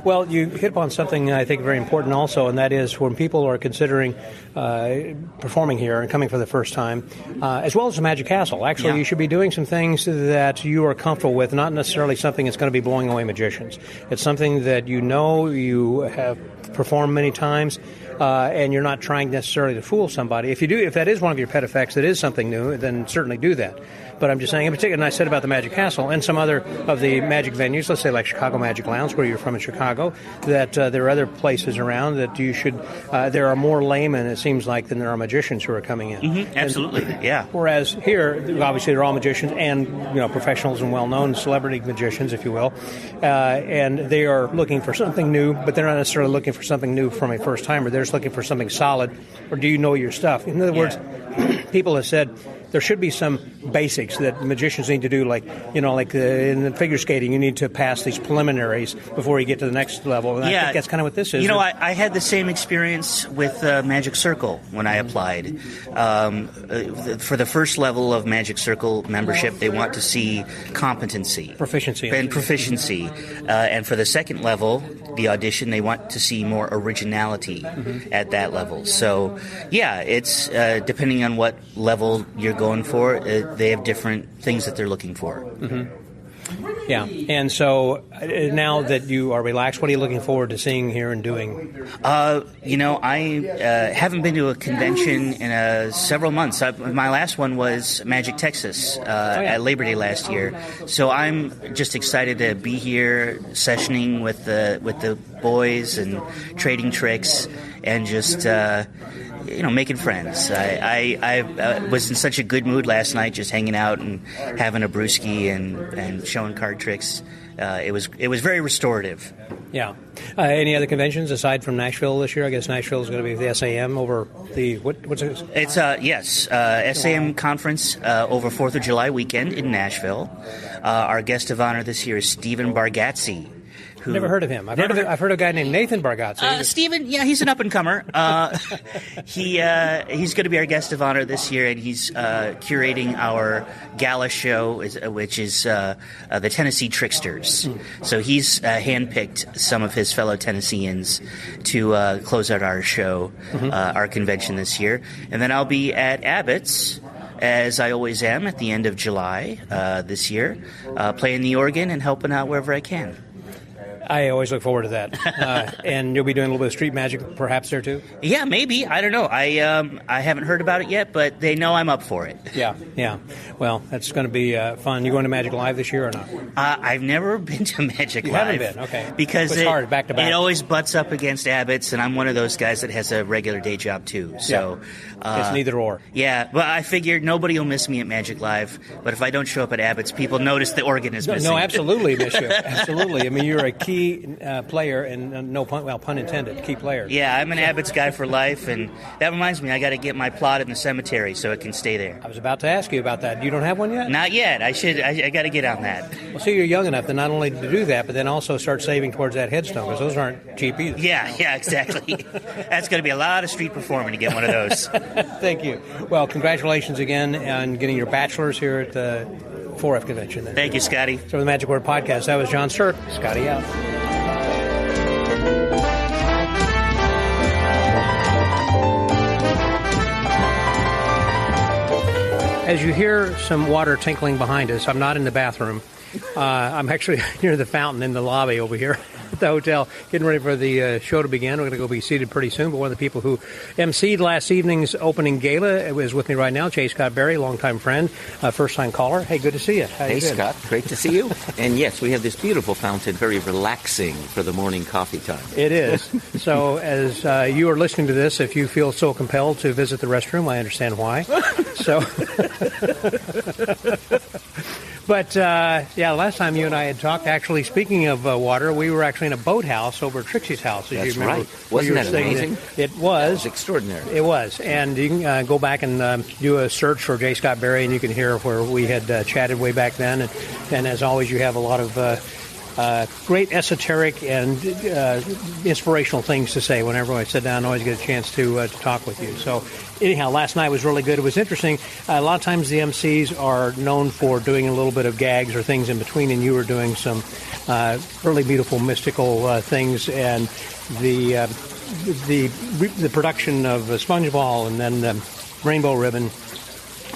B: Well, you hit upon something I think very important also, and that is when people are considering performing here and coming for the first time, as well as the Magic Castle. Actually, you should be doing some things that you are comfortable with, not necessarily something that's going to be blowing away magicians. It's something that you have performed many times, and you're not trying necessarily to fool somebody. If that is one of your pet effects, that is something new, then certainly do that. But I'm just saying, in particular, and I said about the Magic Castle and some other of the magic venues, let's say like Chicago Magic Lounge, where you're from in Chicago, that there are other places around that you should, there are more laymen, it seems like, than there are magicians who are coming in.
H: Absolutely, yeah.
B: Whereas here, obviously, they're all magicians and, professionals and well-known celebrity magicians, if you will, and they are looking for something new, but they're not necessarily looking for something new from a first-timer. They're just looking for something solid, or do you know your stuff? In other words, people have said there should be some basics that magicians need to do, like in the figure skating, you need to pass these preliminaries before you get to the next level. And I think that's kind of what this is.
H: I had the same experience with Magic Circle when I applied. For the first level of Magic Circle membership, they want to see competency.
B: Proficiency.
H: And for the second level, the audition, they want to see more originality at that level. So, it's depending on what level you're going for, they have different things that they're looking for.
B: Yeah, and so now that you are relaxed, what are you looking forward to seeing here and doing?
H: I haven't been to a convention in several months. My last one was Magic Texas at Labor Day last year. So I'm just excited to be here, sessioning with the boys and trading tricks and just making friends. I was in such a good mood last night, just hanging out and having a brewski and showing card tricks. It was very restorative.
B: Yeah. Any other conventions aside from Nashville this year? I guess Nashville is going to be the SAM over the what's it?
H: It's SAM conference over 4th of July weekend in Nashville. Our guest of honor this year is Stephen Bargatze,
B: Never heard of him. I've heard of a guy named Nathan Bargatze.
H: Stephen, yeah, he's an up-and-comer. He's going to be our guest of honor this year, and he's curating our gala show, which is the Tennessee Tricksters. So he's handpicked some of his fellow Tennesseans to close out our show, our convention this year. And then I'll be at Abbott's, as I always am, at the end of July this year, playing the organ and helping out wherever I can.
B: I always look forward to that. And you'll be doing a little bit of street magic perhaps there too?
H: Yeah, maybe. I don't know. I haven't heard about it yet, but they know I'm up for it.
B: Yeah. Well, that's going to be fun. You going to Magic Live this year or not?
H: I've never been to Magic
B: You
H: Live.
B: haven't been? Okay.
H: Because
B: it's hard, back to back.
H: It always butts up against Abbott's, and I'm one of those guys that has a regular day job too. So
B: it's neither or.
H: Yeah, but I figured nobody will miss me at Magic Live, but if I don't show up at Abbott's, people notice the organ is missing.
B: No, absolutely miss you. Absolutely. I mean, you're a key player, and pun intended, key player.
H: Yeah, I'm an Abbott's guy for life, and that reminds me, I got to get my plot in the cemetery so it can stay there.
B: I was about to ask you about that. You don't have one yet?
H: Not yet. I got to get on that.
B: Well, see, you're young enough to not only to do that, but then also start saving towards that headstone, because those aren't cheap either.
H: Yeah, exactly. That's going to be a lot of street performing to get one of those.
B: Thank you. Well, congratulations again on getting your bachelor's here at the 4F convention.
H: Thank you, Scotty.
B: So the Magic Word Podcast, that was John Sturk. Scotty out. As you hear some water tinkling behind us, I'm not in the bathroom. I'm actually near the fountain in the lobby over here at the hotel, getting ready for the show to begin. We're going to go be seated pretty soon, but one of the people who emceed last evening's opening gala is with me right now, J. Scott Berry, longtime friend, first-time caller. Hey, good to see you.
I: Hey, Scott. Great to see you. And yes, we have this beautiful fountain, very relaxing for the morning coffee time.
B: It is. So as you are listening to this, if you feel so compelled to visit the restroom, I understand why. So... But, last time you and I had talked, actually, speaking of water, we were actually in a boathouse over at Trixie's house.
I: That's
B: you remember.
I: Right. Wasn't that amazing?
B: It was.
I: It was extraordinary.
B: It was. And you can go back and do a search for J. Scott Berry, and you can hear where we had chatted way back then. And as always, you have a lot of great esoteric and inspirational things to say. Whenever I sit down, I always get a chance to talk with you. So anyhow, last night was really good. It was interesting. A lot of times the MCs are known for doing a little bit of gags or things in between, and you were doing some really beautiful mystical things, and the production of Spongeball and then the Rainbow Ribbon.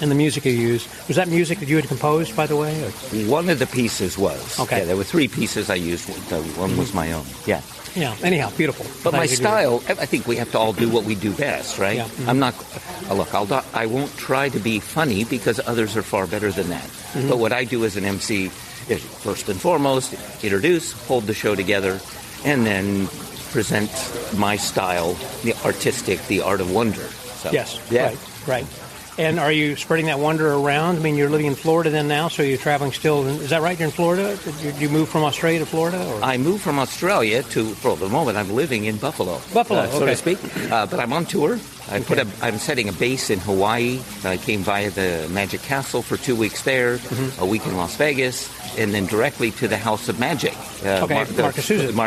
B: And the music you used, was that music that you had composed, by the way? Or?
I: One of the pieces was.
B: Okay.
I: Yeah, there were 3 pieces I used. One was my own. Yeah.
B: Yeah. Anyhow, beautiful.
I: But my style, I think we have to all do what we do best, right?
B: Yeah. Mm-hmm.
I: I'm not. I won't try to be funny because others are far better than that. Mm-hmm. But what I do as an MC is first and foremost introduce, hold the show together, and then present my style, the artistic, the art of wonder. So,
B: yes.
I: Yeah.
B: Right. And are you spreading that wonder around? I mean, you're living in Florida then now, so you're traveling still. Is that right? You're in Florida? Did you move from Australia to Florida? Or?
I: I moved from Australia for the moment, I'm living in Buffalo.
B: Okay.
I: So to speak. But I'm on tour. I'm setting a base in Hawaii. I came via the Magic Castle for 2 weeks there, a week in Las Vegas, and then directly to the House of Magic.
B: Mark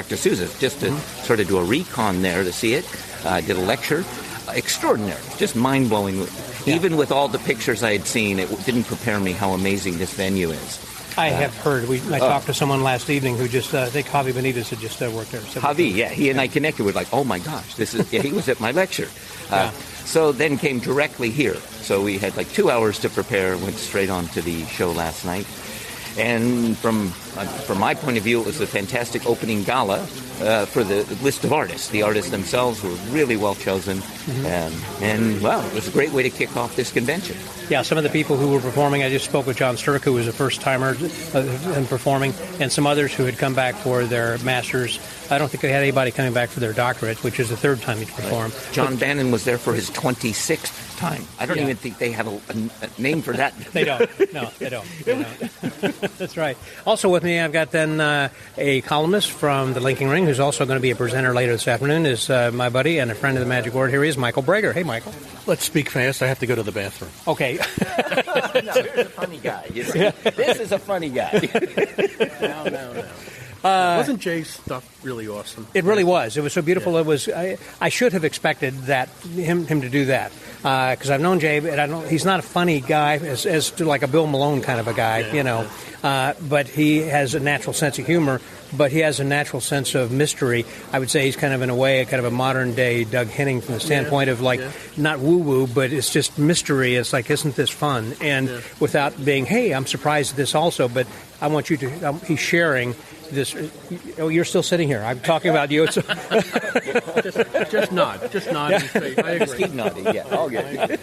I: D'Souza's, just to sort of do a recon there to see it. I did a lecture. Extraordinary. Just mind-blowing. Yeah. Even with all the pictures I had seen, it didn't prepare me how amazing this venue is.
B: I have heard. I talked to someone last evening who just, I think Javi Benitez had just worked there.
I: Javi, yeah. He and I connected with oh my gosh, he was at my lecture. So then came directly here. So we had 2 hours to prepare, went straight on to the show last night. And from my point of view, it was a fantastic opening gala for the list of artists. The artists themselves were really well chosen. And it was a great way to kick off this convention.
B: Yeah, some of the people who were performing, I just spoke with John Sturk, who was a first-timer in performing, and some others who had come back for their masters. I don't think they had anybody coming back for their doctorate, which is the 3rd time he's performed.
I: Right. John Bannon was there for his 26th time. I don't even think they have a name for that.
B: They don't. No, they don't. That's right. Also with me, I've got then a columnist from the Linking Ring, who's also going to be a presenter later this afternoon, is my buddy and a friend of the Magic Word. Here he is, Michael Breggar. Hey, Michael.
J: Let's speak fast. I have to go to the bathroom.
B: Okay.
I: No, here's a funny guy. You see? This is a funny guy.
J: No. Wasn't Jay's stuff really awesome?
B: It really was. It was so beautiful. Yeah. It was. I should have expected him to do that because I've known Jay, and he's not a funny guy as to like a Bill Malone kind of a guy, but he has a natural sense of humor. But he has a natural sense of mystery. I would say he's kind of, in a way, kind of a modern-day Doug Henning from the standpoint of, not woo-woo, but it's just mystery. It's like, isn't this fun? And without being, hey, I'm surprised at this also, but I want you to, he's sharing this. Oh, you're still sitting here. I'm talking about you.
J: Just nod. Just nod and say, I agree.
I: Just keep nodding, yeah. All good.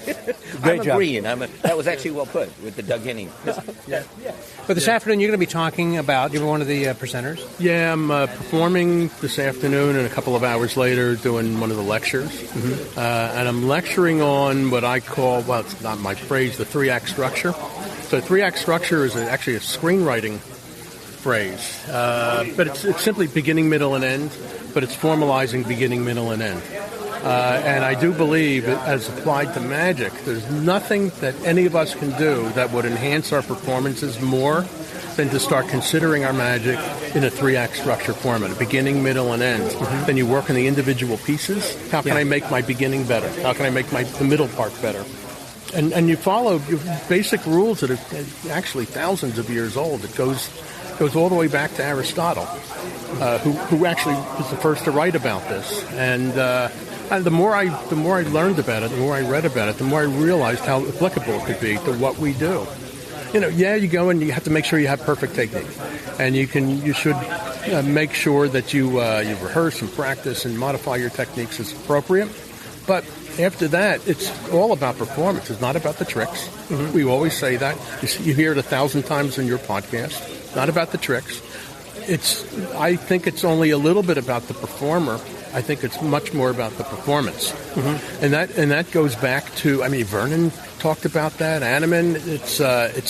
B: Great job.
I: Agreeing. That was actually well put with the Doug Henning.
B: Yeah. But this afternoon, you're going to be talking about, you're one of the presenters?
J: Yeah, I'm performing this afternoon, and a couple of hours later doing one of the lectures. Mm-hmm. And I'm lecturing on what I call, well, it's not my phrase, the 3-act structure. So 3-act structure is actually a screenwriting phrase. But it's simply beginning, middle, and end, but it's formalizing beginning, middle, and end. And I do believe, as applied to magic, there's nothing that any of us can do that would enhance our performances more than to start considering our magic in a 3-act structure format, a beginning, middle, and end. Mm-hmm. Then you work on the individual pieces. How can I make my beginning better? How can I make the middle part better? And you follow basic rules that are actually thousands of years old. It goes all the way back to Aristotle, who actually was the first to write about this. And the more I learned about it, the more I read about it, the more I realized how applicable it could be to what we do. You go and you have to make sure you have perfect technique, and you should make sure that you rehearse and practice and modify your techniques as appropriate. But after that, it's all about performance. It's not about the tricks. Mm-hmm. We always say that. You hear it 1,000 times in your podcast. Not about the tricks. I think it's only a little bit about the performer. I think it's much more about the performance. Mm-hmm. And that goes back to, Vernon talked about that. Animan, it's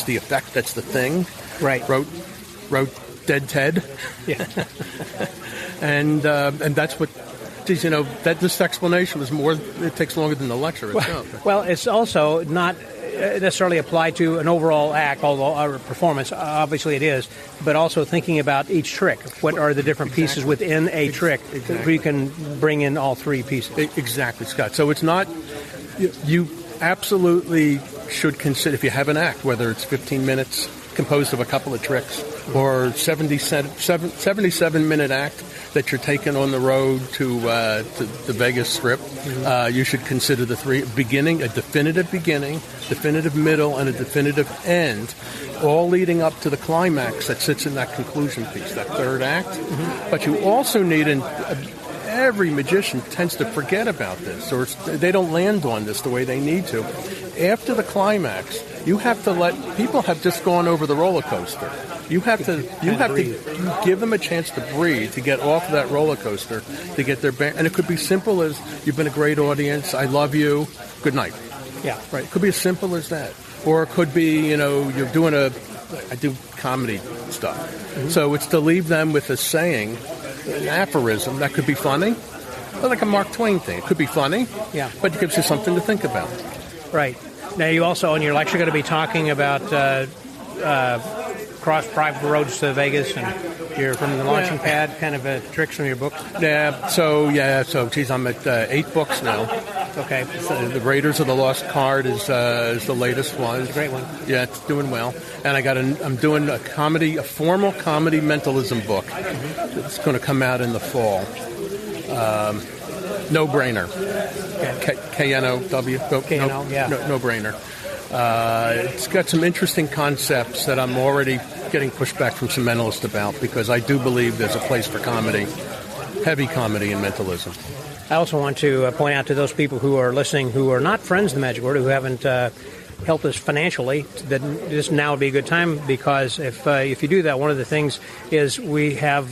J: the effect that's the thing.
B: Right.
J: Wrote Dead Ted.
B: Yeah.
J: and that's what. That this explanation was more. It takes longer than the lecture itself.
B: Well, it's also not necessarily applied to an overall act, although our performance, obviously it is, but also thinking about each trick. What are the different pieces within a trick where you can bring in all 3 pieces?
J: Exactly, Scott. So it's not, you absolutely should consider, if you have an act, whether it's 15 minutes composed of a couple of tricks or 77-minute act that you're taking on the road to the Vegas Strip, you should consider the 3 beginning, a definitive beginning, definitive middle, and a definitive end, all leading up to the climax that sits in that conclusion piece, that 3rd act. Mm-hmm. But you also need every magician tends to forget about this, or they don't land on this the way they need to. After the climax, you have to let people have just gone over the roller coaster. You have to give them a chance to breathe, to get off of that roller coaster, to get their and it could be simple as, you've been a great audience, I love you, good night.
B: Yeah,
J: right. It could be as simple as that, or it could be you're doing I do comedy stuff, mm-hmm. So it's to leave them with a saying, an aphorism that could be funny, like a Mark Twain thing. It could be funny, but it gives you something to think about.
B: Right. Now, you also, in your lecture, are going to be talking about cross private roads to Vegas, and you're from the launching pad, kind of tricks from your books.
J: So geez, I'm at 8 books now.
B: Okay.
J: So the Raiders of the Lost Card is the latest one.
B: It's a great one.
J: Yeah, it's doing well. And I'm doing a formal comedy mentalism book. Mm-hmm. It's going to come out in the fall. No Brainer. K-N-O-W.
B: K-N-O, yeah.
J: No Brainer. It's got some interesting concepts that I'm already getting pushback from some mentalists about, because I do believe there's a place for comedy, heavy comedy and mentalism.
B: I also want to point out to those people who are listening who are not friends of the Magic Word, who haven't helped us financially, that this now would be a good time, because if you do that, one of the things is we have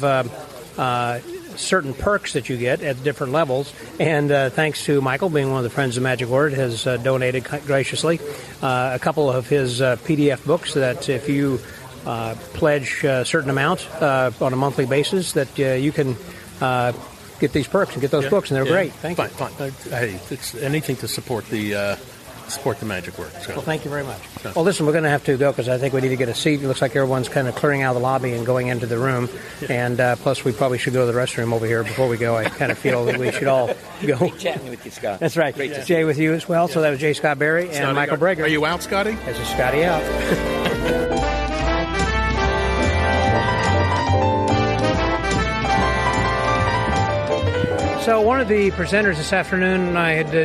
B: certain perks that you get at different levels, and thanks to Michael, being one of the friends of Magic Word, has donated graciously a couple of his PDF books that if you pledge a certain amount on a monthly basis, that you can get these perks and get those books, and they're great. Thank you.
J: Fine. Hey, it's anything to support the support the magic work. So.
B: Well, thank you very much. Well, listen, we're going to have to go because I think we need to get a seat. It looks like everyone's kind of clearing out of the lobby and going into the room. And plus, we probably should go to the restroom over here before we go. I kind of feel that we should all go.
I: Great chatting with you, Scott.
B: That's right.
I: Great to
B: Jay with you as well. So that was Jay Scott Berry and Michael Breggar.
J: Are you out, Scotty?
B: This is Scotty out. So one of the presenters this afternoon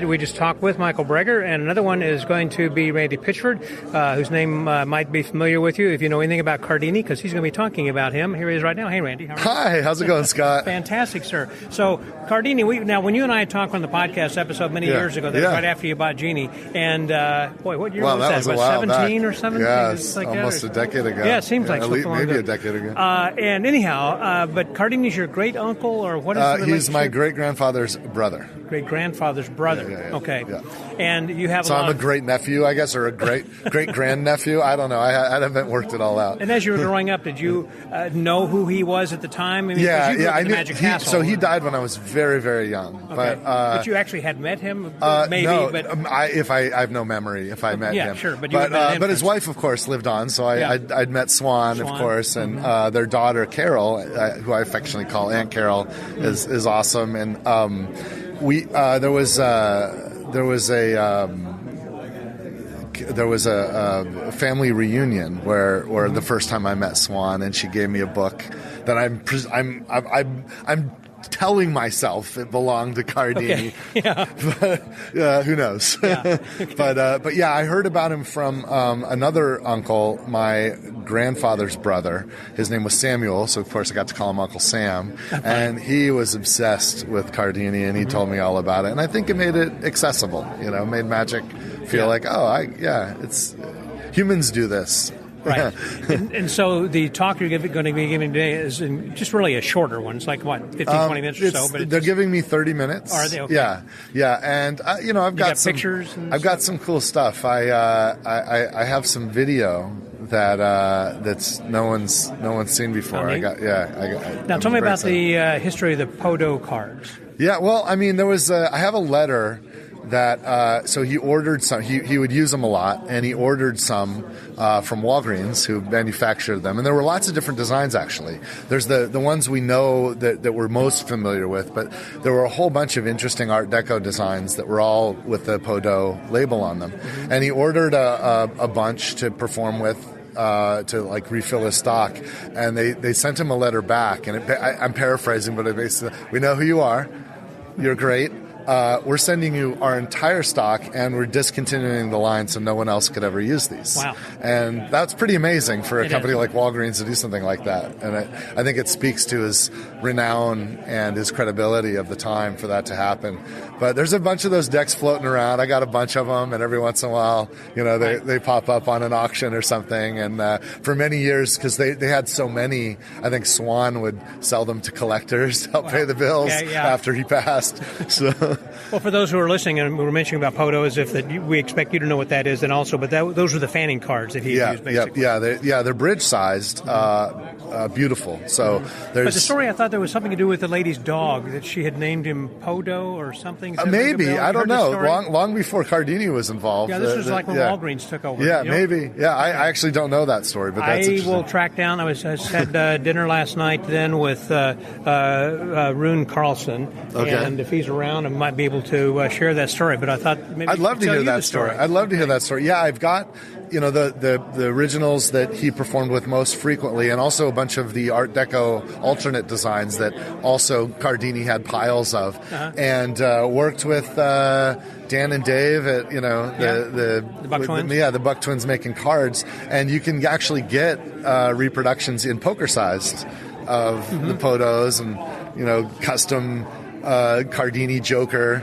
B: we just talked with, Michael Breggar, and another one is going to be Randy Pitchford, whose name might be familiar with you if you know anything about Cardini, because he's going to be talking about him. Here he is right now. Hey, Randy. How are you?
K: Hi, how's it going, Scott?
B: Fantastic, sir. So Cardini, now when you and I talked on the podcast episode many years ago, that was right after you bought Genie, and boy, what year was that?
K: Was a while
B: 17
K: back.
B: or something?
K: Yeah,
B: like
K: almost
B: that,
K: a decade ago.
B: Yeah, it seems like
K: maybe a decade ago.
B: And anyhow, but Cardini's your great uncle, or what is the relationship?
K: He's my great grandfather's brother.
B: Great grandfather's brother.
K: Yeah.
B: Okay.
K: Yeah.
B: And you have
K: I'm a great nephew, I guess, or a great grandnephew. I don't know. I haven't worked it all out.
B: And as you were growing up, did you know who he was at the time? I mean, I knew.
K: Magic Castle. So he died when I was very, very young.
B: Okay. But you actually had met him, maybe.
K: No,
B: but
K: I have no memory if I met him.
B: Yeah, sure. But
K: his wife, of course, lived on. So I'd met Swan, of course, and their daughter Carroll, who I affectionately call Aunt Carroll, is awesome. And there was a family reunion where the first time I met Swan, and she gave me a book that I'm telling myself it belonged to Cardini.
B: Okay. Yeah.
K: But who knows? Yeah. Okay. But yeah, I heard about him from another uncle, my grandfather's brother. His name was Samuel, so of course I got to call him Uncle Sam. And he was obsessed with Cardini, and he told me all about it. And I think it made it accessible. Made magic feel like, it's humans do this.
B: Right. and so the talk you're going to be giving today is just really a shorter one. It's like, 15, 20 minutes or so? But
K: they're giving me 30 minutes.
B: Are they? Okay.
K: Yeah. And, I've got some
B: pictures.
K: I've got some cool stuff. I have some video that's no one's seen before.
B: Now tell me about the history of the Podo cards.
K: Yeah. Well, I mean, I have a letter that so he ordered some. He would use them a lot, and he ordered some from Walgreens, who manufactured them. And there were lots of different designs, actually. There's the ones we know that we're most familiar with, but there were a whole bunch of interesting Art Deco designs that were all with the Podo label on them. Mm-hmm. And he ordered a bunch to perform with. To refill his stock, and they sent him a letter back, and I'm paraphrasing, but it basically, we know who you are, you're great. We're sending you our entire stock, and we're discontinuing the line so no one else could ever use these.
B: Wow.
K: And that's pretty amazing for a company like Walgreens to do something like that. And I think it speaks to his renown and his credibility of the time for that to happen. But there's a bunch of those decks floating around. I got a bunch of them, and every once in a while, they pop up on an auction or something. And for many years, because they had so many, I think Swan would sell them to collectors to help pay the bills after he passed. So.
B: Well, for those who are listening, and we were mentioning about Podo as if that we expect you to know what that is, and also, but those were the fanning cards that he used, basically.
K: They're bridge-sized, beautiful. So
B: But the story, I thought there was something to do with the lady's dog, that she had named him Podo or something.
K: Maybe, I don't know. Long before Cardini was involved.
B: Yeah, this was like when Walgreens took over.
K: Yeah, maybe. Yeah, I actually don't know that story, but that's interesting.
B: I will track down. I had dinner last night then with Rune Carlson, and if he's around, I might be able to share that story. But I thought maybe
K: I'd love to hear that story. I'd love to hear that story. Yeah, I've got the originals that he performed with most frequently, and also a bunch of the Art Deco alternate designs that also Cardini had piles of, and worked with Dan and Dave at the
B: Buck Twins.
K: The Buck Twins making cards, and you can actually get reproductions in poker sized of the Podos and custom Cardini Joker,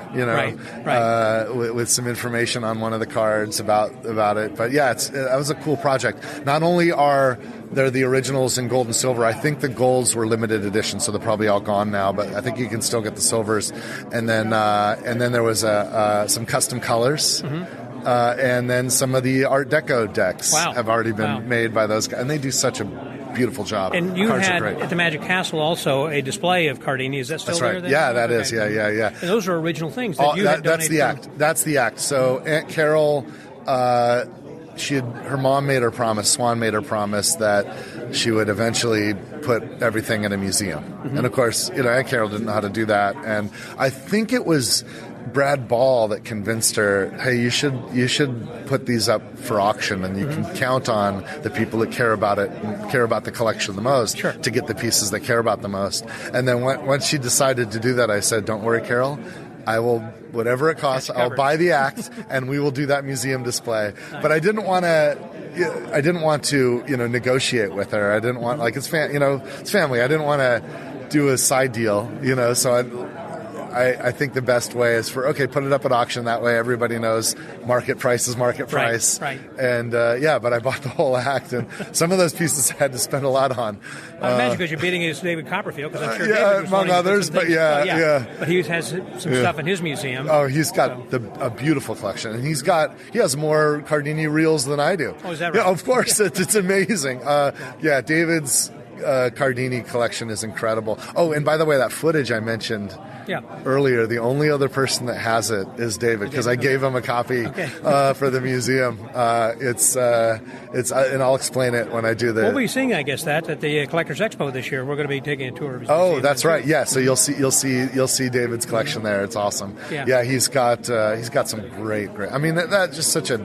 K: with some information on one of the cards about it. But yeah, that was a cool project. Not only are there the originals in gold and silver, I think the golds were limited edition, so they're probably all gone now. But I think you can still get the silvers. And then there was some custom colors. Mm-hmm. And then some of the Art Deco decks have already been made by those guys, and they do such a beautiful job.
B: And you
K: Cards are
B: had
K: great.
B: at the Magic Castle also a display of Cardini. Is that still
K: That's
B: there?
K: right.
B: Then?
K: Yeah, that
B: Okay.
K: is. Yeah.
B: And those are original things that you had
K: That's
B: donated
K: the
B: from.
K: act. That's the act. So Aunt Carroll, her mom made her promise. Swan made her promise that she would eventually put everything in a museum.
B: Mm-hmm.
K: And of course, Aunt Carroll didn't know how to do that. And I think it was Brad Ball that convinced her, hey, you should put these up for auction, and you can count on the people that care about it and care about the collection the most to get the pieces that care about the most. And then once she decided to do that, I said, don't worry, Carol, I will, whatever it costs, I'll buy the act and we will do that museum display. Nice. But I didn't want to negotiate with her. I didn't want, it's family. I didn't want to do a side deal, so I think the best way is put it up at auction. That way everybody knows market price is market price.
B: Right.
K: And, but I bought the whole act, and some of those pieces I had to spend a lot on.
B: I imagine because you're beating against David Copperfield, because I'm sure
K: David was among others, but
B: But he has some stuff in his museum.
K: Oh, he's got a beautiful collection, and he has more Cardini reels than I do.
B: Oh, is that right?
K: Yeah, of course. It's amazing. David's Cardini collection is incredible. Oh, and by the way, that footage I mentioned earlier, the only other person that has it is David, because I gave him a copy for the museum. It's and I'll explain it when I do the.
B: We'll be seeing, I guess, that at the Collectors Expo this year. We're going to be taking a tour of his museum.
K: Oh, that's right. Yeah, so you'll see David's collection there. It's awesome. Yeah, he's got some great. I mean, that's just such a.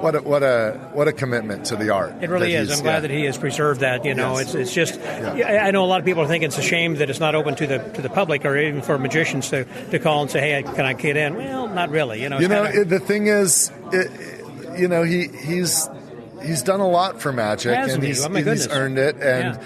K: What a commitment to the art.
B: It really is. I'm glad that he has preserved that.
K: Yes.
B: It's just. I know a lot of people think it's a shame that it's not open to the public, or even for magicians to call and say, "Hey, can I get in?" Well, not really.
K: The thing is, he's done a lot for Magic, and he's earned it, and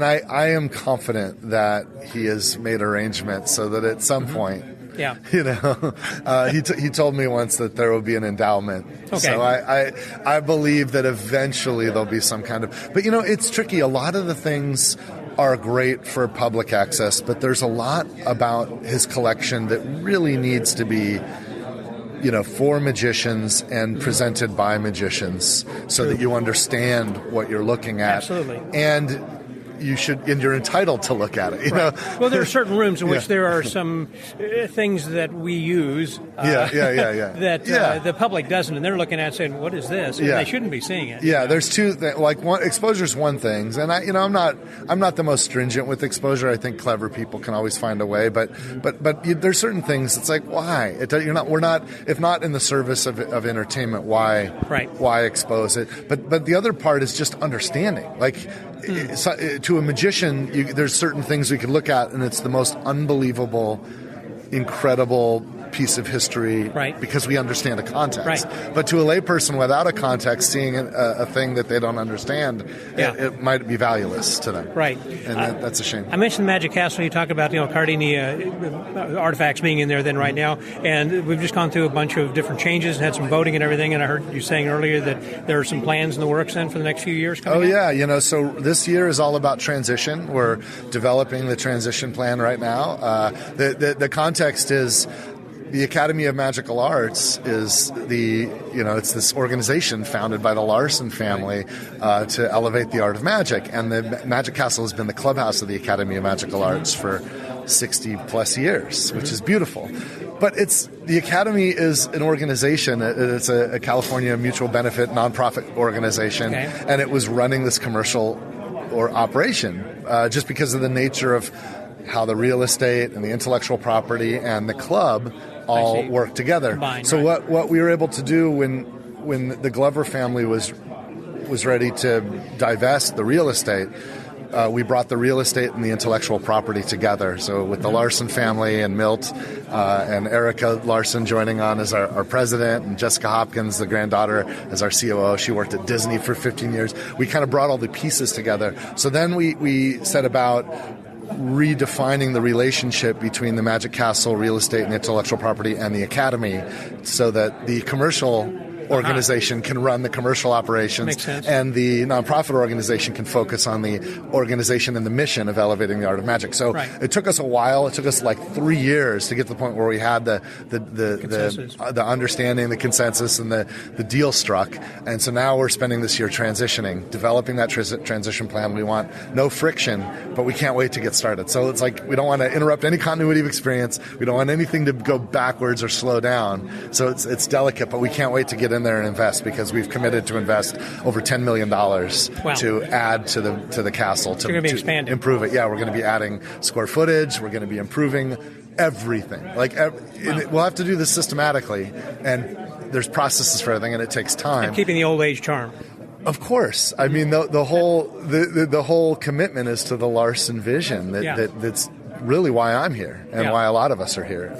K: I am confident that he has made arrangements so that at some point.
B: Yeah,
K: he told me once that there will be an endowment.
B: Okay.
K: So I believe that eventually there'll be some kind of. But it's tricky. A lot of the things are great for public access, but there's a lot about his collection that really needs to be, for magicians and presented by magicians, so that you understand what you're looking at.
B: Absolutely.
K: And you're entitled to look at it.
B: Well, there are certain rooms in which there are some things that we use that the public doesn't, and they're looking at saying, "What is this?" And they shouldn't be seeing it.
K: Yeah, there's two. Exposure's one thing, and I'm not the most stringent with exposure. I think clever people can always find a way, but there's certain things. It's like, why? We're not if not in the service of entertainment. Why?
B: Right.
K: Why expose it? But the other part is just understanding. To a magician, there's certain things we could look at, and it's the most unbelievable, incredible piece of history because we understand a context.
B: Right.
K: But to a layperson without a context, seeing a thing that they don't understand, it might be valueless to them.
B: Right.
K: And that's a shame.
B: I mentioned the Magic Castle. You talked about Cardini artifacts being in there then right now, and we've just gone through a bunch of different changes and had some voting and everything, and I heard you saying earlier that there are some plans in the works then for the next few years coming
K: up. So this year is all about transition. We're developing the transition plan right now. The context is the Academy of Magical Arts is it's this organization founded by the Larson family to elevate the art of magic, and the Magic Castle has been the clubhouse of the Academy of Magical Arts for 60 plus years, which is beautiful. But the Academy is an organization. It's a California mutual benefit nonprofit organization, and it was running this commercial operation just because of the nature of how the real estate and the intellectual property and the club all work together.
B: Combined,
K: so what we were able to do when the Glover family was ready to divest the real estate, we brought the real estate and the intellectual property together. So with the Larson family and Milt and Erica Larson joining on as our president, and Jessica Hopkins, the granddaughter, as our COO. She worked at Disney for 15 years. We kind of brought all the pieces together. So then we set about redefining the relationship between the Magic Castle, real estate and intellectual property, and the Academy, so that the commercial organization can run the commercial operations.
B: Makes sense.
K: And the nonprofit organization can focus on the organization and the mission of elevating the art of magic. So it took us a while. It took us like 3 years to get to the point where we had the understanding, the consensus, and the deal struck. And so now we're spending this year transitioning, developing that transition plan. We want no friction, but we can't wait to get started. So it's like we don't want to interrupt any continuity of experience. We don't want anything to go backwards or slow down. So it's delicate, but we can't wait to get in there and invest, because we've committed to invest over $10 million to add to the castle to improve it. Yeah, we're going to be adding square footage. We're going to be improving everything. We'll have to do this systematically, and there's processes for everything, and it takes time.
B: And keeping the old age charm.
K: Of course. I mean, the whole commitment is to the Larson vision. That's really why I'm here, and why a lot of us are here,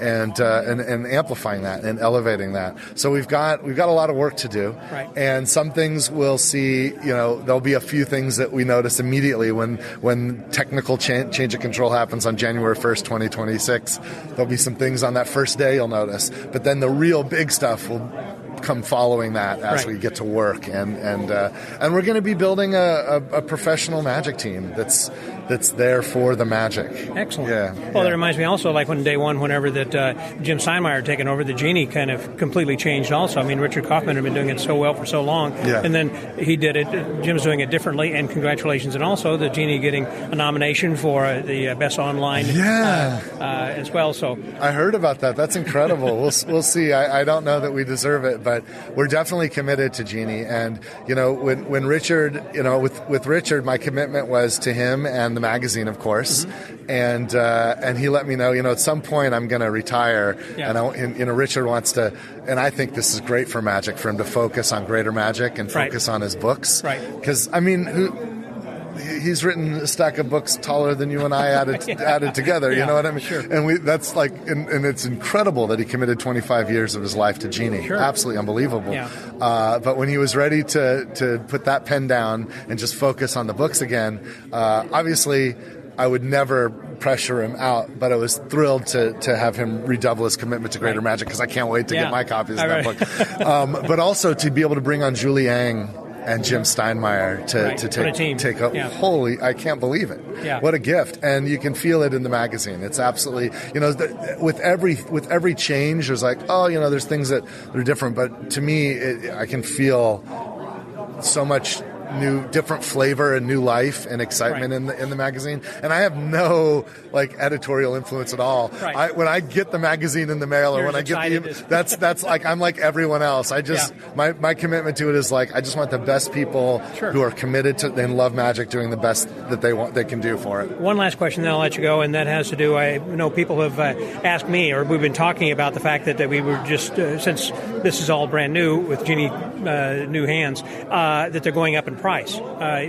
K: and amplifying that and elevating that. So we've got a lot of work to do, and some things we'll see. There'll be a few things that we notice immediately when technical change of control happens on January 1st, 2026. There'll be some things on that first day you'll notice, but then the real big stuff will come following that as we get to work, and we're going to be building a professional magic team that's there for the magic.
B: Excellent.
K: Yeah.
B: Well, that reminds me also, like when day one, whenever that Jim Steinmeier had taken over, the Genie kind of completely changed also. I mean, Richard Kaufman had been doing it so well for so long, and then he did it. Jim's doing it differently, and congratulations. And also the Genie getting a nomination for the Best Online as well. So
K: I heard about that. That's incredible. We'll see. I don't know that we deserve it, but we're definitely committed to Genie. And, when Richard, with Richard, my commitment was to him and the magazine, of course. And he let me know, at some point I'm going to retire. And Richard wants to, and I think this is great for magic, for him to focus on greater magic and focus on his books. Because, I mean, he's written a stack of books taller than you and I added together. You know what I mean?
B: Sure.
K: And that's like, and it's incredible that he committed 25 years of his life to Genie.
B: Sure.
K: Absolutely unbelievable. But when he was ready to put that pen down and just focus on the books again, obviously I would never pressure him out, but I was thrilled to have him redouble his commitment to greater magic, because I can't wait to get my copies of that book. But also to be able to bring on Julie Yang and Jim Steinmeier to take up. Holy, I can't believe it. What a gift. And you can feel it in the magazine. It's absolutely, with every change, there's like, there's things that are different. But to me, I can feel so much different flavor and new life and excitement in the magazine, and I have no editorial influence at all. When I get the magazine in the mail, or when I get that's like I'm like everyone else. I just my commitment to it is like I just want the best people who are committed to and love magic doing the best that they can do for it.
B: One last question, then I'll let you go, and that has to do. I know people have asked me, or we've been talking about the fact that we were just since this is all brand new with Genie new hands, that they're going up in price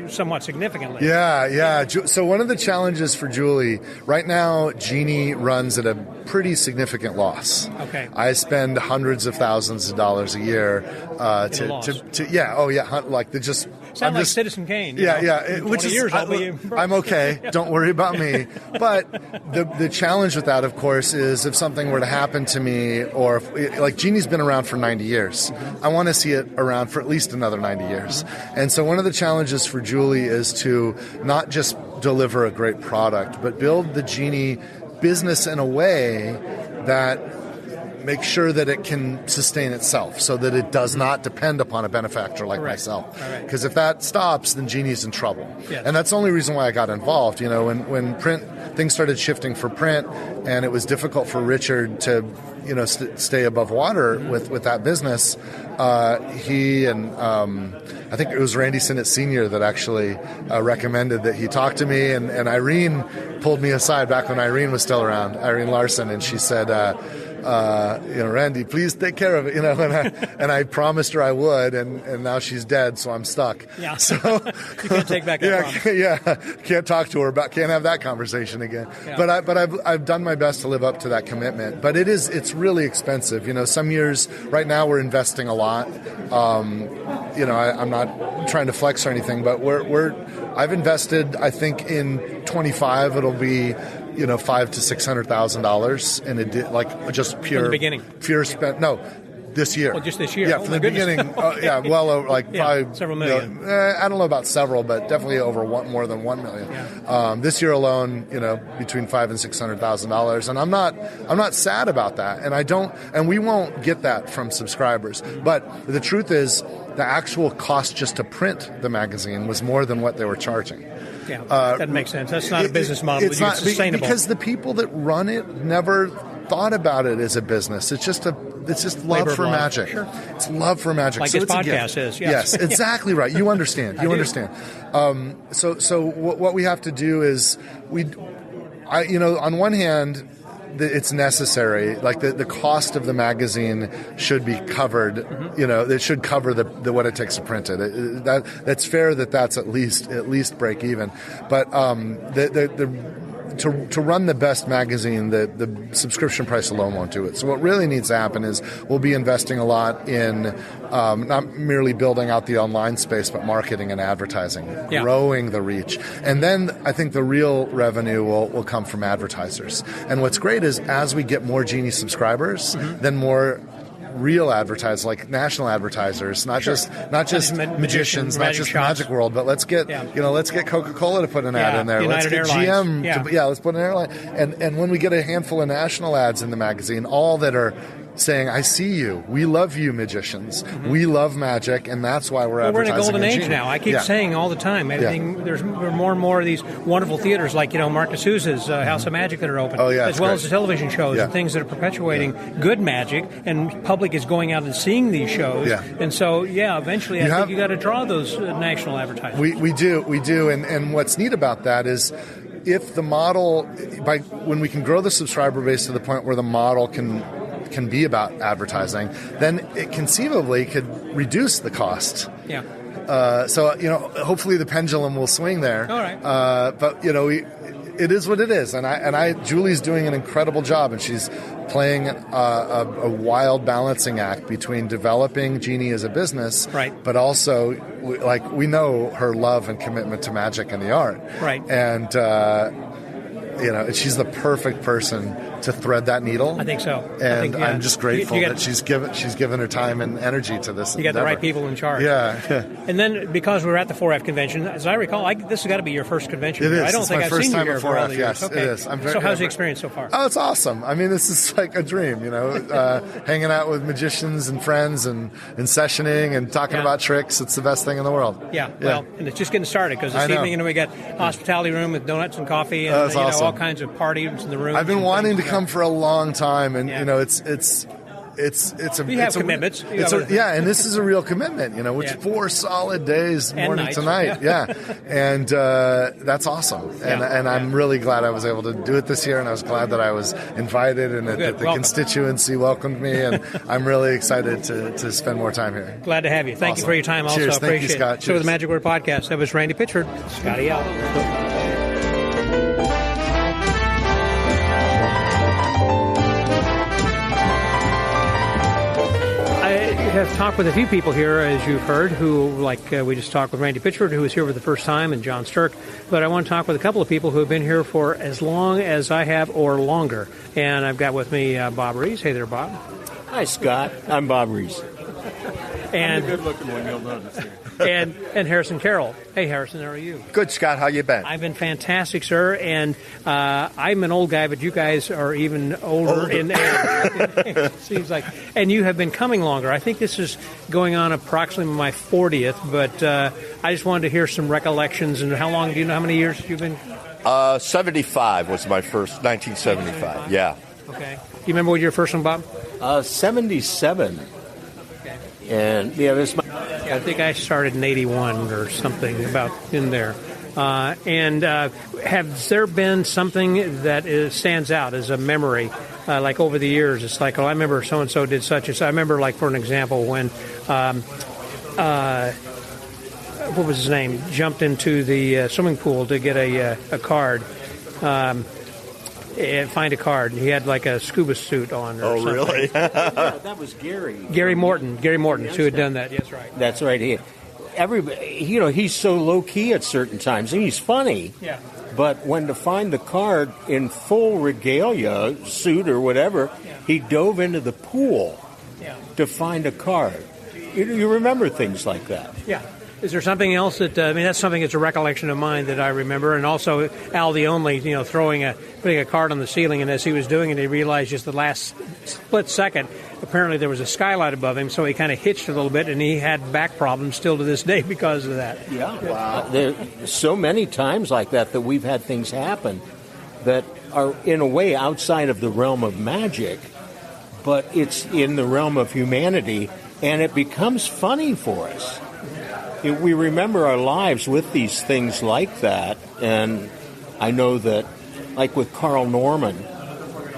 B: somewhat significantly.
K: Yeah. So one of the challenges for Julie right now, Genie runs at a pretty significant loss.
B: Okay.
K: I spend hundreds of thousands of dollars a year
B: Sound like Citizen Kane.
K: Which is
B: years,
K: I'm okay. Don't worry about me. But the challenge with that, of course, is if something were to happen to me, or if, Genie's been around for 90 years, I want to see it around for at least another 90 years. And so one of the challenges for Julie is to not just deliver a great product, but build the Genie business in a way that make sure that it can sustain itself, so that it does not depend upon a benefactor like myself. Because if that stops, then Genie's in trouble. And that's the only reason why I got involved. When print things started shifting for print, and it was difficult for Richard to stay above water with that business, he and I think it was Randy Sinnott Sr. that actually recommended that he talk to me, and Irene pulled me aside back when Irene was still around, Irene Larson, and she said, Randy, please take care of it, and I promised her I would, and now she's dead, so I'm stuck.
B: So you can't take back that promise.
K: Can't talk to her about, can't have that conversation again. But I've done my best to live up to that commitment. But it's really expensive. Some years, right now we're investing a lot. I'm not trying to flex or anything, but I've invested, I think in 25 it'll be $500,000 to $600,000 in just pure
B: from the beginning.
K: Pure spent. No, This year.
B: Well, just this year.
K: Yeah,
B: oh
K: from
B: my
K: the
B: goodness.
K: beginning.
B: Okay.
K: Well over, probably
B: several million.
K: I don't know about several, but definitely over more than 1 million.
B: Yeah.
K: This year alone, between $500,000 and $600,000, and I'm not sad about that, and we won't get that from subscribers. But the truth is, the actual cost just to print the magazine was more than what they were charging.
B: Yeah, that makes sense. That's not a business model.
K: It's not
B: sustainable
K: because the people that run it never thought about it as a business. It's just love for magic.
B: Sure.
K: It's love for magic.
B: Like
K: so
B: this
K: it's
B: podcast is.
K: Yes, exactly right. You understand. So what we have to do is on one hand, it's necessary. Like the cost of the magazine should be covered.
B: Mm-hmm.
K: It should cover the what it takes to print it. That's fair. That's at least break even. But to run the best magazine, the subscription price alone won't do it. So what really needs to happen is we'll be investing a lot in not merely building out the online space, but marketing and advertising, growing the reach. And then I think the real revenue will come from advertisers. And what's great is as we get more Genie subscribers, then more real advertisers, like national advertisers, not just magicians, not just Magic World, but let's get Coca-Cola to put an ad in there.
B: United
K: let's get
B: Airlines.
K: GM let's put an airline. And when we get a handful of national ads in the magazine, all that are saying, I see you. We love you, magicians. Mm-hmm. We love magic, and that's why we're advertising.
B: We're in a golden age
K: Genie.
B: now. I keep saying all the time. There's more and more of these wonderful theaters, like Mark DeSouza's House of Magic that are open, as well as the television shows and things that are perpetuating good magic, and public is going out and seeing these shows. Yeah. And so, eventually, I think you got to draw those national advertisers.
K: We do, and what's neat about that is, if the model, when we can grow the subscriber base to the point where the model can be about advertising, then it conceivably could reduce the cost.
B: Yeah.
K: So hopefully the pendulum will swing there.
B: All right.
K: But it is what it is, and Julie's doing an incredible job, and she's playing a wild balancing act between developing Genie as a business,
B: right,
K: but also we know her love and commitment to magic and the art,
B: right,
K: and she's the perfect person to thread that needle.
B: I think so.
K: And I'm just grateful that she's given her time and energy to this.
B: You got the right people in charge.
K: Yeah.
B: And then because we're at the 4F convention, as I recall, this has got to be your first convention.
K: It is.
B: I don't think I've seen you here for all the years.
K: Yes,
B: okay.
K: It is.
B: So how's the experience so far?
K: Oh, it's awesome. I mean, this is like a dream, hanging out with magicians and friends and sessioning and talking about tricks. It's the best thing in the world.
B: Yeah. Well, and it's just getting started because this evening, we got hospitality room with donuts and coffee and
K: awesome.
B: all kinds of parties in the room.
K: I've been wanting to come for a long time, and
B: you have commitments.
K: And this is a real commitment, which 4 solid days, morning to night. And that's awesome. And I'm really glad I was able to do it this year, and I was glad that I was invited and that the constituency welcomed me, and I'm really excited to spend more time here.
B: Glad to have you. Thank you for your time also.
K: Cheers.
B: Appreciate
K: Thank you, Scott.
B: it. So the Magic Word Podcast. That was Randy Pitchford. Scotty out. I have talked with a few people here, as you've heard, who, we just talked with Randy Pitchford, who was here for the first time, and John Sturk. But I want to talk with a couple of people who have been here for as long as I have or longer. And I've got with me Bob Rees. Hey there, Bob.
L: Hi, Scott. I'm Bob Rees.
B: And
L: I'm a good-looking one, you'll notice here.
B: and Harrison Carroll. Hey, Harrison, how are you?
M: Good, Scott. How you been?
B: I've been fantastic, sir. And I'm an old guy, but you guys are even older. It seems like. And you have been coming longer. I think this is going on approximately my 40th, but I just wanted to hear some recollections. And how long, do you know how many years you've been?
M: 75 was my first, 1975, yeah.
B: Okay. Do you remember what your first one, Bob?
L: 77.
B: Okay.
L: And, this
B: I think I started in 81 or something about in there. And has there been something that stands out as a memory, like over the years? It's like, I remember so-and-so did such and such. I remember, for an example, when, what was his name, jumped into the swimming pool to get a card. Find a card. He had a scuba suit on. Or something.
M: Really?
L: That was Gary.
B: Gary Morton, who had done that. Yes, right.
L: That's right. Everybody, he's so low key at certain times, and he's funny.
B: Yeah.
L: But when to find the card in full regalia, suit or whatever, he dove into the pool to find a card. You remember things like that.
B: Yeah. Is there something else that, that's something that's a recollection of mine that I remember, and also Al the Only, putting a card on the ceiling, and as he was doing it, he realized just the last split second, apparently there was a skylight above him, so he kind of hitched a little bit, and he had back problems still to this day because of that.
L: Yeah. Wow. There's so many times like that we've had things happen that are, in a way, outside of the realm of magic, but it's in the realm of humanity, and it becomes funny for us. We remember our lives with these things like that, and I know that, like with Carl Norman,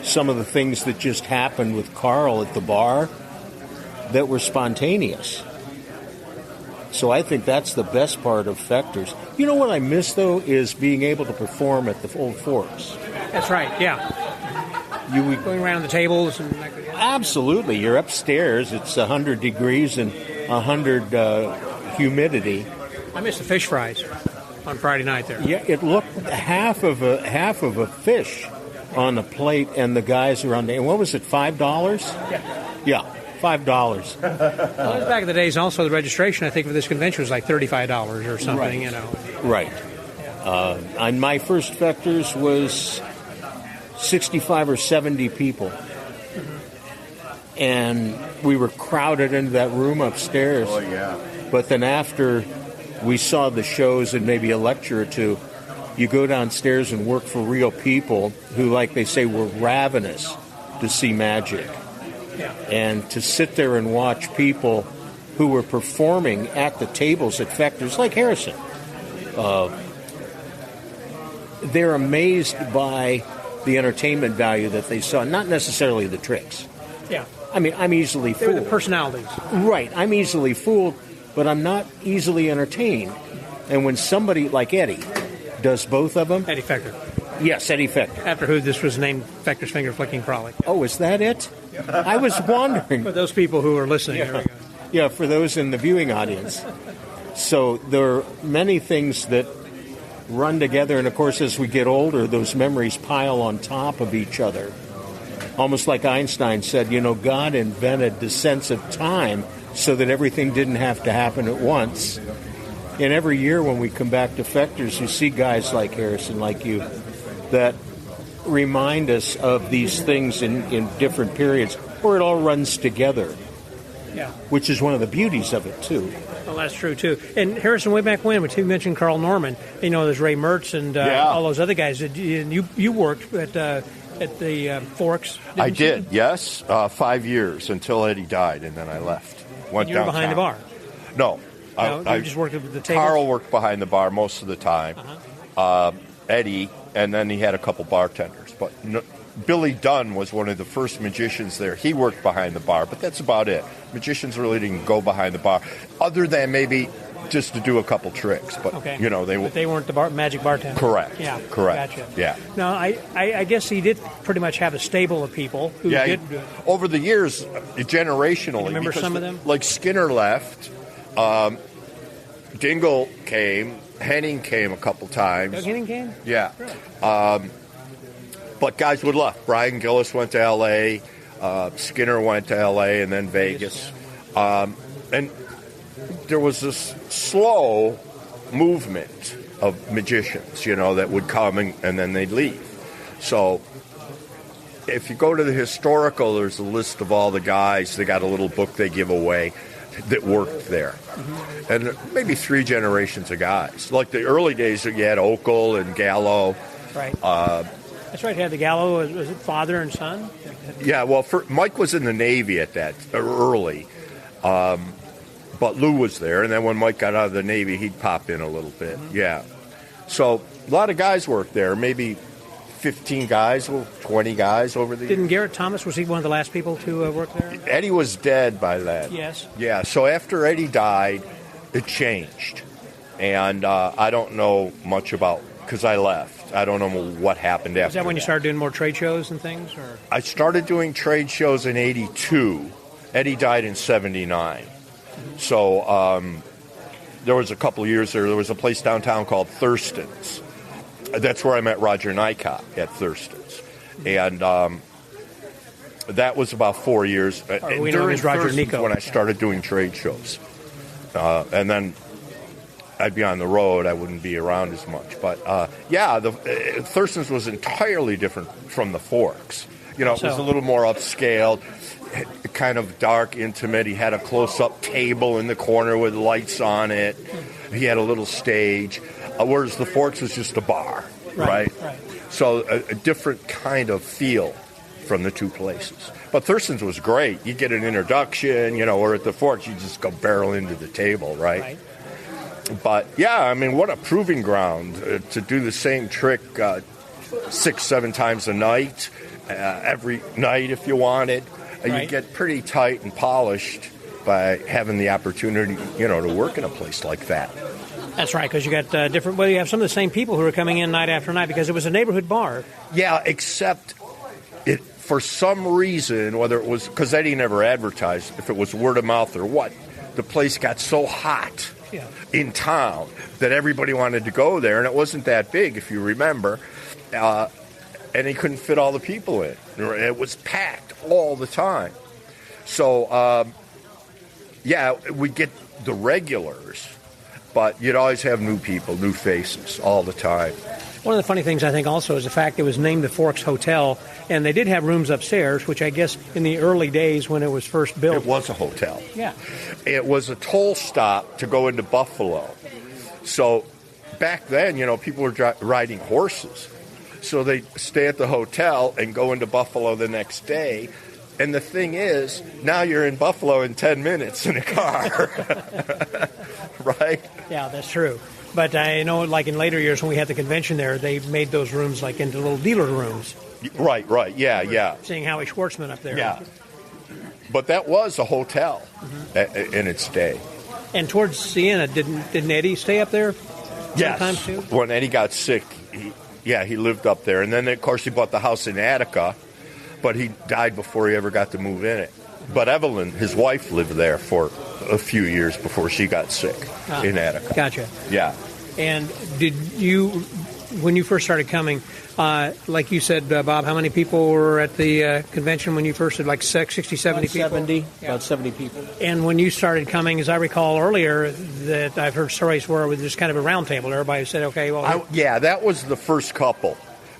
L: some of the things that just happened with Carl at the bar that were spontaneous. So I think that's the best part of Fechter's. You know what I miss, though, is being able to perform at the Old Forks.
B: That's right, yeah. Going around the tables and
L: absolutely. You're upstairs. It's 100 degrees and 100 humidity.
B: I miss the fish fries on Friday night there.
L: Yeah, it looked half of a fish on the plate, and the guys around there. And what was it? $5? Yeah, $5.
B: Well, back in the days, also the registration, I think, for this convention was like $35 or something.
L: Right. And my first Fechter's was 65 or 70 people. And we were crowded into that room upstairs.
M: Oh, yeah.
L: But then after we saw the shows and maybe a lecture or two, you go downstairs and work for real people who, like they say, were ravenous to see magic.
B: Yeah.
L: And to sit there and watch people who were performing at the tables at Fechter's, like Harrison, they're amazed by the entertainment value that they saw, not necessarily the tricks.
B: Yeah.
L: I mean, I'm easily fooled.
B: They're the personalities.
L: Right. I'm easily fooled, but I'm not easily entertained. And when somebody like Eddie does both of them...
B: Eddie Fechter.
L: Yes, Eddie Fechter.
B: After who this was named Fechter's Finger Flicking Frolic.
L: Oh, is that it? I was wondering.
B: For those people who are listening.
L: Yeah.
B: There we go.
L: Yeah, for those in the viewing audience. So there are many things that run together, and of course, as we get older, those memories pile on top of each other. Almost like Einstein said, God invented the sense of time so that everything didn't have to happen at once. And every year when we come back to Fechter's, you see guys like Harrison, like you, that remind us of these things in different periods, where it all runs together.
B: Yeah.
L: Which is one of the beauties of it, too.
B: Well, that's true, too. And Harrison, way back when you mentioned Carl Norman, there's Ray Mertz and all those other guys. You worked at the Forks.
M: I did, yes. 5 years until Eddie died, and then I left. Went
B: you were
M: downtown.
B: behind the bar?
M: No.
B: You just worked at the table?
M: Carl worked behind the bar most of the time. Eddie, and then he had a couple bartenders. But Billy Dunn was one of the first magicians there. He worked behind the bar, but that's about it. Magicians really didn't go behind the bar, other than maybe just to do a couple tricks. But,
B: okay.
M: they
B: weren't the magic bartender.
M: Correct.
B: Yeah.
M: Correct.
B: Gotcha.
M: Yeah.
B: No, I guess he did pretty much have a stable of people who did.
M: Over the years, generationally.
B: Can you remember some of them?
M: Like Skinner left. Dingle came. Henning came a couple times.
B: Doug Henning came?
M: Yeah. Really? But guys would left. Brian Gillis went to L.A., Skinner went to L.A. and then Vegas. And there was this slow movement of magicians, that would come and then they'd leave. So if you go to the historical, there's a list of all the guys. They got a little book they give away that worked there. Mm-hmm. And maybe 3 generations of guys. Like the early days, you had Okel and Gallo.
B: Right. That's right. You had the Gallo. Was it father and son?
M: Yeah, well, Mike was in the Navy at that early. But Lou was there. And then when Mike got out of the Navy, he'd pop in a little bit. Mm-hmm. Yeah. So a lot of guys worked there. Maybe 15 guys, 20 guys over the years.
B: Didn't Garrett Thomas, was he one of the last people to work there?
M: Eddie was dead by then.
B: Yes.
M: Yeah, so after Eddie died, it changed. And I don't know much about, because I left. I don't know what happened after that.
B: Is that when you started doing more trade shows and things? Or?
M: I started doing trade shows in 82. Eddie died in 79. So there was a couple of years there. There was a place downtown called Thurston's. That's where I met Roger Nycott, at Thurston's. And That was about 4 years.
B: We know him as Roger
M: Thurston's
B: Nico.
M: when I started doing trade shows. And then I'd be on the road. I wouldn't be around as much. But, Thurston's was entirely different from the Forks. It was a little more upscale, kind of dark, intimate. He had a close-up table in the corner with lights on it. He had a little stage, whereas the Forks was just a bar, right? So a different kind of feel from the two places. But Thurston's was great. You get an introduction, or at the Forks, you just go barrel into the table, right? But, what a proving ground to do the same trick 6-7 times a night, every night if you wanted. You get pretty tight and polished by having the opportunity, to work in a place like that.
B: That's right, because you got you have some of the same people who are coming in night after night because it was a neighborhood bar.
M: Yeah, except for some reason, whether it was because Eddie never advertised, if it was word of mouth or what, the place got so hot in town that everybody wanted to go there, and it wasn't that big, if you remember, and he couldn't fit all the people in. It was packed all the time. So, we'd get the regulars, but you'd always have new people, new faces all the time.
B: One of the funny things, I think, also is the fact it was named the Forks Hotel, and they did have rooms upstairs, which I guess in the early days when it was first built.
M: It was a hotel.
B: Yeah.
M: It was a toll stop to go into Buffalo. So back then, people were riding horses. So they'd stay at the hotel and go into Buffalo the next day. And the thing is, now you're in Buffalo in 10 minutes in a car. Right?
B: Yeah, that's true. But I know, like in later years when we had the convention there, they made those rooms like into little dealer rooms.
M: Right, yeah.
B: Seeing Howie Schwartzman up there.
M: Yeah. But that was a hotel in its day.
B: And towards the end, didn't Eddie stay up there sometimes too?
M: When Eddie got sick, he lived up there. And then, of course, he bought the house in Attica, but he died before he ever got to move in it. But Evelyn, his wife, lived there for a few years before she got sick in Attica.
B: Gotcha.
M: Yeah.
B: And did you, when you first started coming, like you said, Bob, how many people were at the convention when you first did, like 60, 70 people?
L: About 70 people.
B: And when you started coming, as I recall earlier, that I've heard stories where it was just kind of a round table. Everybody said, okay, well...
M: that was the first couple.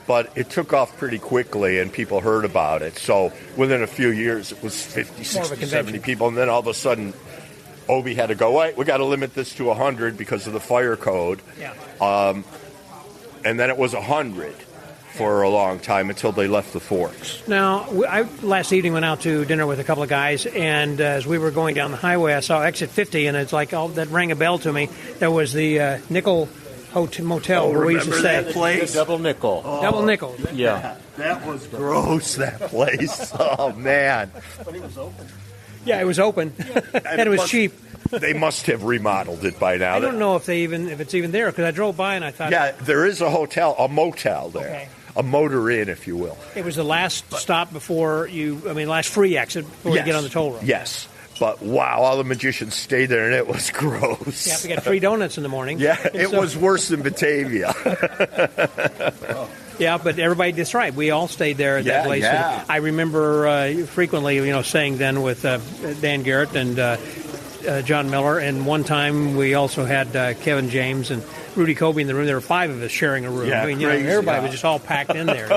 M: But it took off pretty quickly, and people heard about it. So within a few years, it was 50, 60, 70 people. And then all of a sudden, Obi had to go, wait, we got to limit this to 100 because of the fire code.
B: Yeah.
M: And then it was 100 for a long time until they left the Forks.
B: Now, I last evening went out to dinner with a couple of guys, and as we were going down the highway, I saw exit 50, and it's like, that rang a bell to me. There was the Nickel Motel where we used to stay.
M: That place?
L: The Double Nickel.
B: Double Nickel.
L: Yeah.
M: That was gross, that place. Oh, man.
L: But it was open.
B: Yeah, it was open. And it was cheap.
M: They must have remodeled it by now.
B: I don't know if it's even there, because I drove by and I thought...
M: Yeah, there is a motel there.
B: Okay.
M: A motor inn, if you will.
B: It was the last stop last free exit before you get on the toll road.
M: Yes. But, wow, all the magicians stayed there, and it was gross.
B: Yeah, we got free donuts in the morning.
M: Yeah, it was worse than Batavia.
B: Yeah, but everybody, that's right. We all stayed there at that place.
M: Yeah.
B: And I remember frequently, staying then with Dan Garrett and John Miller. And one time we also had Kevin James and Rudy Kobe in the room. There were 5 of us sharing a room.
M: Yeah,
B: everybody was just all packed in there.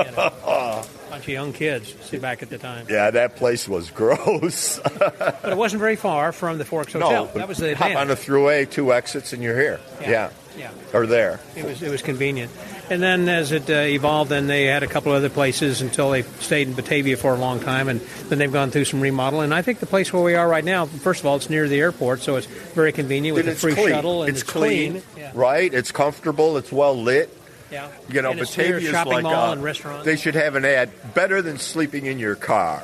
B: Bunch of young kids, see, back at the time.
M: Yeah, that place was gross.
B: But it wasn't very far from the Forks Hotel.
M: No,
B: that was the advantage.
M: Hop on the thruway, 2 exits, and you're here. Yeah. Or there.
B: It was convenient. And then as it evolved, then they had a couple other places until they stayed in Batavia for a long time, and then they've gone through some remodel. And I think the place where we are right now, first of all, it's near the airport, so it's very convenient with the free shuttle. And
M: it's clean. Right? It's comfortable. It's well lit.
B: Yeah.
M: And Batavia's
B: shopping
M: like
B: mall and restaurants.
M: They should have an ad, better than sleeping in your car.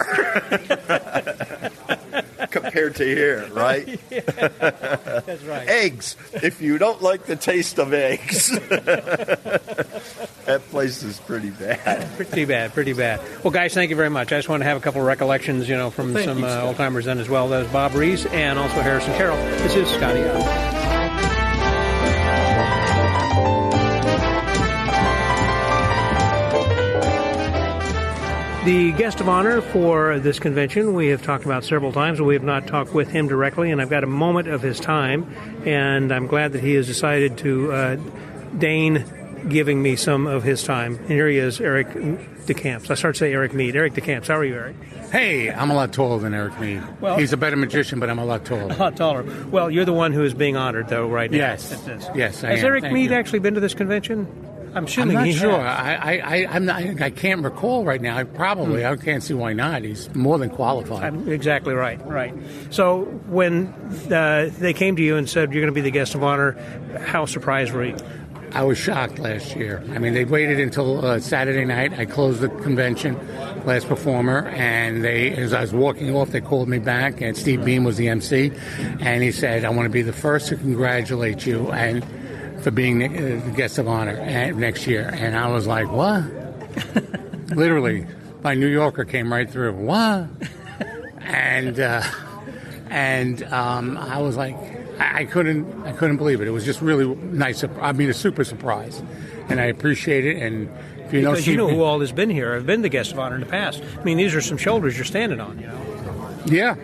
M: Compared to here, right?
B: Yeah, that's right.
M: Eggs. If you don't like the taste of eggs, that place is pretty bad.
B: Pretty bad. Well, guys, thank you very much. I just want to have a couple of recollections, from some old-timers then as well. That was Bob Rees and also Harrison Carroll. This is Scotty Out. The guest of honor for this convention we have talked about several times, but we have not talked with him directly, and I've got a moment of his time, and I'm glad that he has decided to deign giving me some of his time. And here he is, Eric DeCamps. I started to say Eric Mead. Eric DeCamps, how are you, Eric?
N: Hey, I'm a lot taller than Eric Mead. Well, he's a better magician, but I'm a lot taller.
B: A lot taller. Well, you're the one who is being honored, though, right now.
N: Yes. Yes, I am.
B: Has Eric
N: Thank
B: Mead
N: you.
B: actually been to this convention? I'm assuming
N: not
B: he
N: sure.
B: has.
N: I'm not, I can't recall right now. I can't see why not. He's more than qualified.
B: Exactly right. Right. So when they came to you and said you're going to be the guest of honor, how surprised were you?
N: I was shocked last year. I mean, they waited until Saturday night. I closed the convention, last performer, and as I was walking off, they called me back, and Steve Beam was the MC, and he said, I want to be the first to congratulate you and for being the guest of honor next year. And I was like, what? Literally, my New Yorker came right through. What? And I was like, I couldn't believe it. It was just really nice. I mean, a super surprise, and I appreciate it. And if you
B: because you know who all has been here, have been the guest of honor in the past. I mean, these are some shoulders you're standing on. You know.
N: Yeah,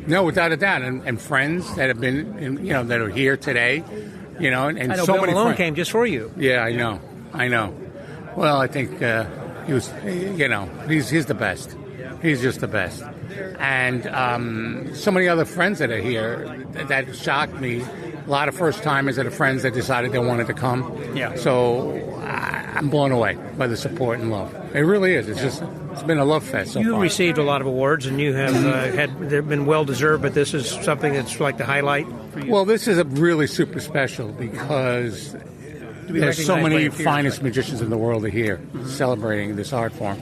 N: no, without a doubt, and friends that have been, that are here today. And
B: I know
N: so
B: Bill
N: many
B: Malone
N: friends
B: came just for you.
N: Yeah, I know. Well, I think he was, he's the best. He's just the best. And so many other friends that are here that shocked me. A lot of first-timers that are friends that decided they wanted to come.
B: Yeah.
N: So I'm blown away by the support and love. It really is. It's been a love fest so far.
B: You received a lot of awards, and you have they've been well-deserved, but this is something that's like the highlight for you.
N: Well, this is a really super special because there's so many finest magicians in the world are here celebrating this art form.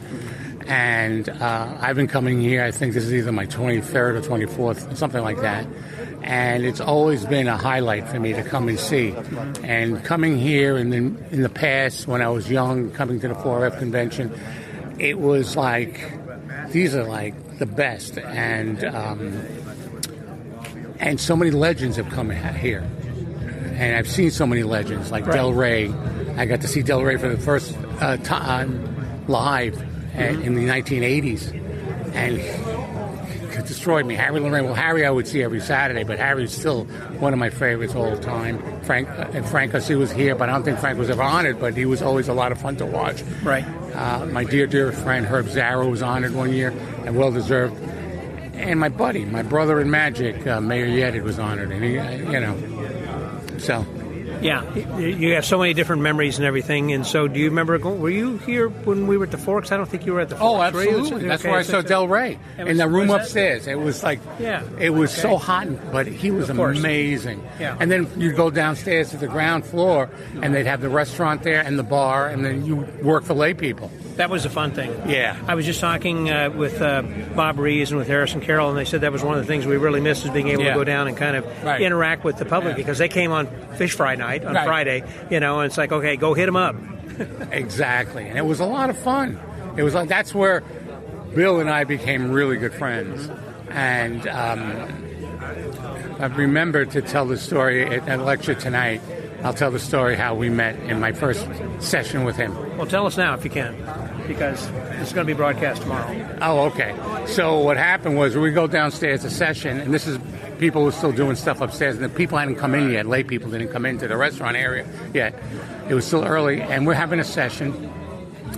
N: And I've been coming here, I think this is either my 23rd or 24th, something like that. And it's always been a highlight for me to come and see. And coming here, and then in the past, when I was young, coming to the 4F convention, it was like, these are like the best. And so many legends have come here. And I've seen so many legends, like Del Rey. I got to see Del Rey for the first time live in the 1980s, and it destroyed me. Harry Lorraine. Well, Harry I would see every Saturday, but Harry's still one of my favorites all the time. Frank Ossie was here, but I don't think Frank was ever honored, but he was always a lot of fun to watch.
B: Right.
N: My dear friend Herb Zarrow was honored one year, and well deserved. And my brother in magic, Mayor Yedid, was honored, and he, so.
B: Yeah, you have so many different memories and everything. And so, do you remember were you here when we were at the Forks? I don't think you were at the Forks.
N: Oh, absolutely. That's where I saw Del Rey in the room upstairs. It was like, it was so hot, but he was amazing.
B: Yeah.
N: And then you go downstairs to the ground floor, and they'd have the restaurant there and the bar, and then you work for lay people.
B: That was a fun thing.
N: Yeah.
B: I was just talking with Bob Rees and with Harrison Carroll, and they said that was one of the things we really missed is being able to go down and kind of interact with the public because they came on Fish Fry night on Friday, and it's like, okay, go hit them up.
N: Exactly. And it was a lot of fun. It was like that's where Bill and I became really good friends. And I've remembered to tell the story at a lecture tonight. I'll tell the story how we met in my first session with him.
B: Well, tell us now if you can, because it's going to be broadcast tomorrow.
N: Oh, okay. So what happened was we go downstairs to session, and this is people were still doing stuff upstairs, and the people hadn't come in yet. Lay people didn't come into the restaurant area yet. It was still early, and we're having a session,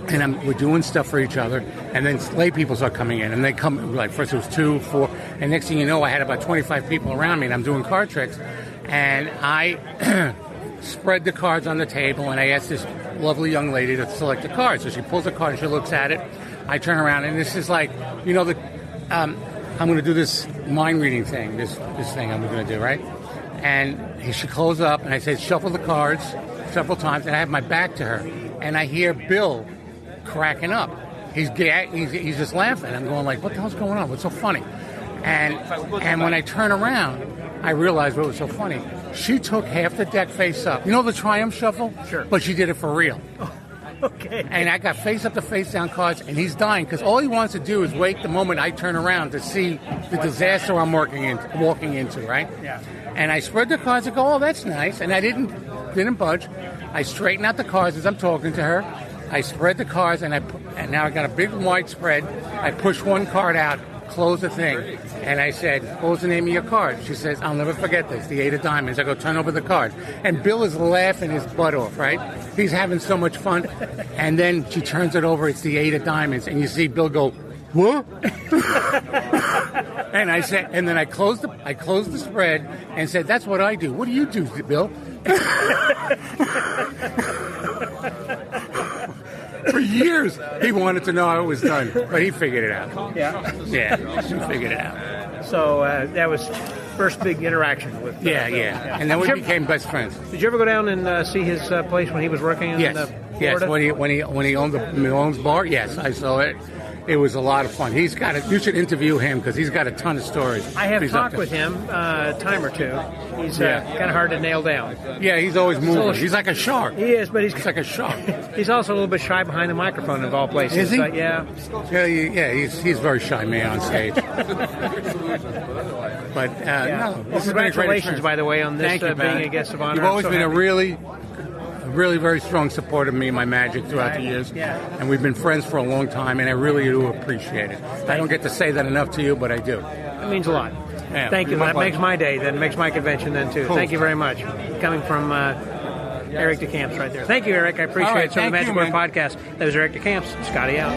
N: and we're doing stuff for each other, and then lay people start coming in, and they come, like first it was 2, 4, and next thing you know, I had about 25 people around me, and I'm doing card tricks, and I spread the cards on the table, and I asked this lovely young lady to select the card. So she pulls the card, and she looks at it. I turn around, and this is like, I'm going to do this mind reading thing, this thing I'm going to do, right? And she closes up, and I say, shuffle the cards several times, and I have my back to her, and I hear Bill cracking up. He's just laughing. I'm going like, what the hell's going on? What's so funny? And when I turn around, I realized what was so funny. She took half the deck face up. You know the Triumph Shuffle?
B: Sure.
N: But she did it for real.
B: Oh, okay.
N: And I got face up to face down cards, and he's dying because all he wants to do is wait the moment I turn around to see the disaster I'm walking into, right?
B: Yeah.
N: And I spread the cards and go, oh, that's nice. And I didn't budge. I straighten out the cards as I'm talking to her. I spread the cards, and And now I got a big white spread. I push one card out, close the thing, and I said, what was the name of your card? She says, I'll never forget this, the 8 of diamonds. I go, turn over the card. And Bill is laughing his butt off, right? He's having so much fun. And then she turns it over, it's the 8 of diamonds, and you see Bill go, what? And I said, and then I closed the spread and said, that's what I do. What do you do, Bill? For years, he wanted to know how it was done, but he figured it out.
B: Yeah,
N: he figured it out.
B: So that was first big interaction with.
N: Yeah. And then we became best friends.
B: Did you ever go down and see his place when he was working in Florida?
N: Yes. When he owned the bar. Yes, I saw it. It was a lot of fun. You should interview him because he's got a ton of stories.
B: I have talked with him a time or two. He's kind of hard to nail down.
N: Yeah, he's always moving. He's like a shark.
B: He is, but he's
N: like a shark.
B: He's also a little bit shy behind the microphone of all places.
N: Is he?
B: Yeah.
N: He's a very shy man on stage. But no,
B: well, congratulations, by the way, on this being a guest of honor.
N: You've always been a really very strong supporter of me and my magic throughout the years.
B: Yeah.
N: And we've been friends for a long time, and I really do appreciate it. I don't get to say that enough to you, but I do.
B: It means a lot.
N: Yeah,
B: thank you. That makes my day. That makes my convention then, too.
N: Cool.
B: Thank you very much. Coming from Eric DeCamps right there. Thank you, Eric. I appreciate it. So the Magic Word Podcast. That was Eric DeCamps. Scotty out.